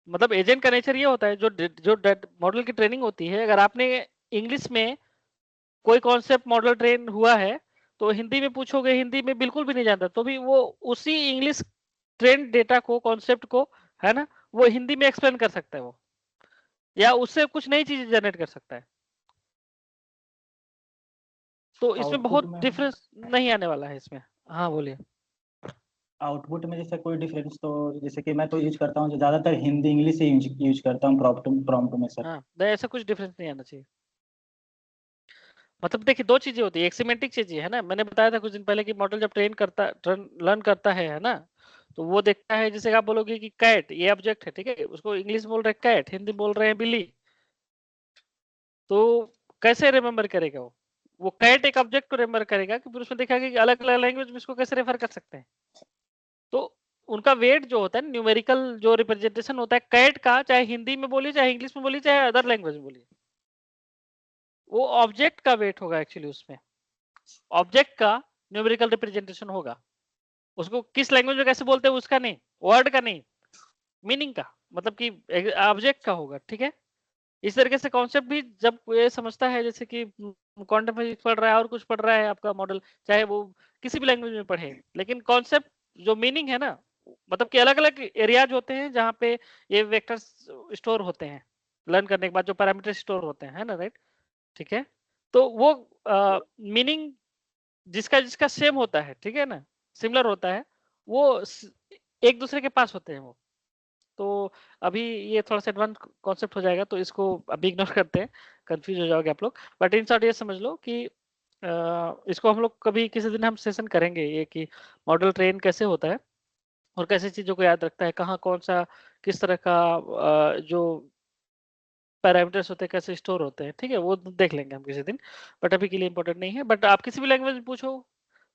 मतलब एजेंट का नेचर ये होता है, जो मॉडल की ट्रेनिंग होती है, अगर आपने इंग्लिश में कोई कॉन्सेप्ट मॉडल ट्रेन हुआ है तो हिंदी में पूछोगे, हिंदी में बिल्कुल भी नहीं जानता, तो भी वो उसी इंग्लिश ट्रेन डेटा को, कॉन्सेप्ट को, है ना, वो हिंदी में एक्सप्लेन कर सकता है वो, या उससे कुछ नई चीजें जनरेट कर सकता है। तो इसमें बहुत डिफरेंस नहीं आने वाला है इसमें। हाँ बोलिए। आउटपुट में जैसे कोई डिफरेंस, तो जैसे कि मैं तो यूज करता हूँ, ज्यादातर हिंदी इंग्लिश ही यूज करता हूँ प्रॉम्प्ट में सर। हाँ, ऐसा कुछ डिफरेंस नहीं आना चाहिए। मतलब देखिए, 2 चीजें होती है, एक सिमेंटिक चीज है ना, मैंने बताया था कुछ दिन पहले कि मॉडल जब लर्न करता है ना, तो वो देखता है, जैसे आप बोलोगे कि कैट ये ऑब्जेक्ट है, ठीक है, उसको इंग्लिश बोल रहे हैं कैट, हिंदी बोल रहे हैं बिल्ली, तो कैसे रिमेम्बर करेगा वो कैट एक ऑब्जेक्ट को रिमेम्बर करेगा कि फिर उसमें देखेगा कि अलग अलग लैंग्वेज में इसको कैसे रेफर कर सकते हैं। तो उनका वेट जो होता है, न्यूमेरिकल जो रिप्रेजेंटेशन होता है कैट का, चाहे हिंदी में बोलिए, चाहे इंग्लिश में बोलिए, चाहे अदर लैंग्वेज में बोलिए, वो ऑब्जेक्ट का वेट होगा एक्चुअली, उसमें ऑब्जेक्ट का न्यूमेरिकल रिप्रेजेंटेशन होगा। उसको किस लैंग्वेज में कैसे बोलते हैं उसका नहीं, वर्ड का नहीं, मीनिंग का, मतलब कि ऑब्जेक्ट का होगा, ठीक है। इस तरीके से कॉन्सेप्ट भी जब ये समझता है, जैसे कि क्वांटम फिजिक्स पढ़ रहा है और कुछ पढ़ रहा है आपका मॉडल, चाहे वो किसी भी लैंग्वेज में पढ़े, लेकिन कॉन्सेप्ट जो मीनिंग है ना, मतलब कि अलग अलग एरियाज होते हैं जहाँ पे ये वेक्टर्स स्टोर होते हैं, लर्न करने के बाद जो पैरामीटर स्टोर होते हैं, है ना, राइट, ठीक है। तो वो मीनिंग जिसका जिसका सेम होता है, ठीक है ना, सिमिलर होता है, वो एक दूसरे के पास होते हैं वो। तो अभी ये थोड़ा सा एडवांस कॉन्सेप्ट हो जाएगा, तो इसको अभी इग्नोर करते हैं, कंफ्यूज हो जाओगे आप लोग। बट इन शॉर्ट ये समझ लो कि इसको हम लोग कभी किसी दिन हम सेशन करेंगे, ये कि मॉडल ट्रेन कैसे होता है, और कैसे चीजों को याद रखता है, कहाँ कौन सा किस तरह का जो पैरामीटर्स होते हैं कैसे स्टोर होते हैं, ठीक है, वो देख लेंगे हम किसी दिन, बट अभी के लिए इंपॉर्टेंट नहीं है। बट आप किसी भी लैंग्वेज में पूछो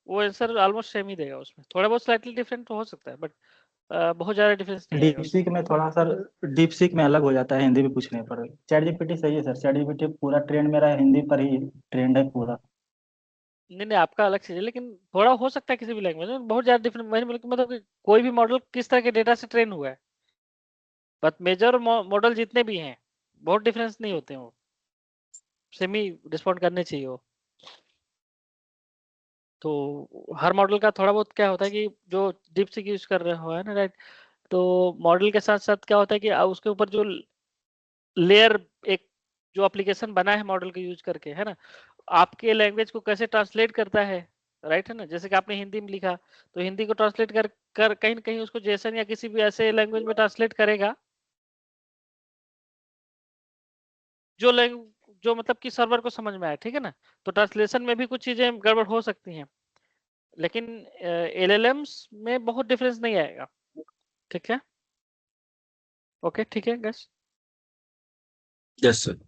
वो आंसर ऑलमोस्ट सेम ही देगा, उसमें थोड़ा बहुत स्लाइटली डिफरेंट तो हो सकता है, बट बहुत ज्यादा डिफरेंस नहीं आएगा उसमें। डीपसीक में थोड़ा सर, डीपसीक में अलग हो जाता है हिंदी में पूछने पर। चैट जीपीटी सही है सर, चैट जीपीटी पूरा ट्रेंड मेरा हिंदी पर ही ट्रेंड है पूरा। नहीं नहीं, आपका अलग चीज है, लेकिन थोड़ा हो सकता है किसी भी लैंग्वेज में, बहुत ज्यादा डिफरेंट मैंने बोला कि मतलब कि कोई भी मॉडल किस तरह के डेटा से ट्रेन हुआ है, बट मेजर मॉडल जितने भी हैं बहुत डिफरेंस नहीं होते हैं, वो सेम ही रिस्पॉन्ड करने चाहिए वो। तो हर मॉडल का थोड़ा बहुत क्या होता है कि जो डीपसीक यूज कर रहे हो है ना, राइट, तो मॉडल के साथ साथ क्या होता है कि उसके ऊपर जो लेयर एक जो एप्लीकेशन बना है मॉडल के यूज करके, है ना, आपके लैंग्वेज को कैसे ट्रांसलेट करता है, राइट, है ना, जैसे कि आपने हिंदी में लिखा तो हिंदी को ट्रांसलेट कर कहीं ना कहीं उसको जेसन या किसी भी ऐसे लैंग्वेज में ट्रांसलेट करेगा जो जो मतलब कि सर्वर को समझ में आए, ठीक है ना। तो ट्रांसलेशन में भी कुछ चीजें गड़बड़ हो सकती हैं, लेकिन एलएलएम्स में बहुत डिफरेंस नहीं आएगा, ठीक है। ओके, ठीक है गैस, यस सर।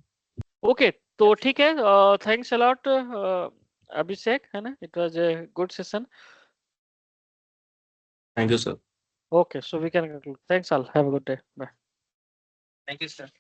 ओके, तो ठीक है, थैंक्स अलॉट अभिषेक, है ना, it was a good session. Thank you sir. Okay, so we can conclude. Thanks all. Have a good day. Bye. Thank you sir.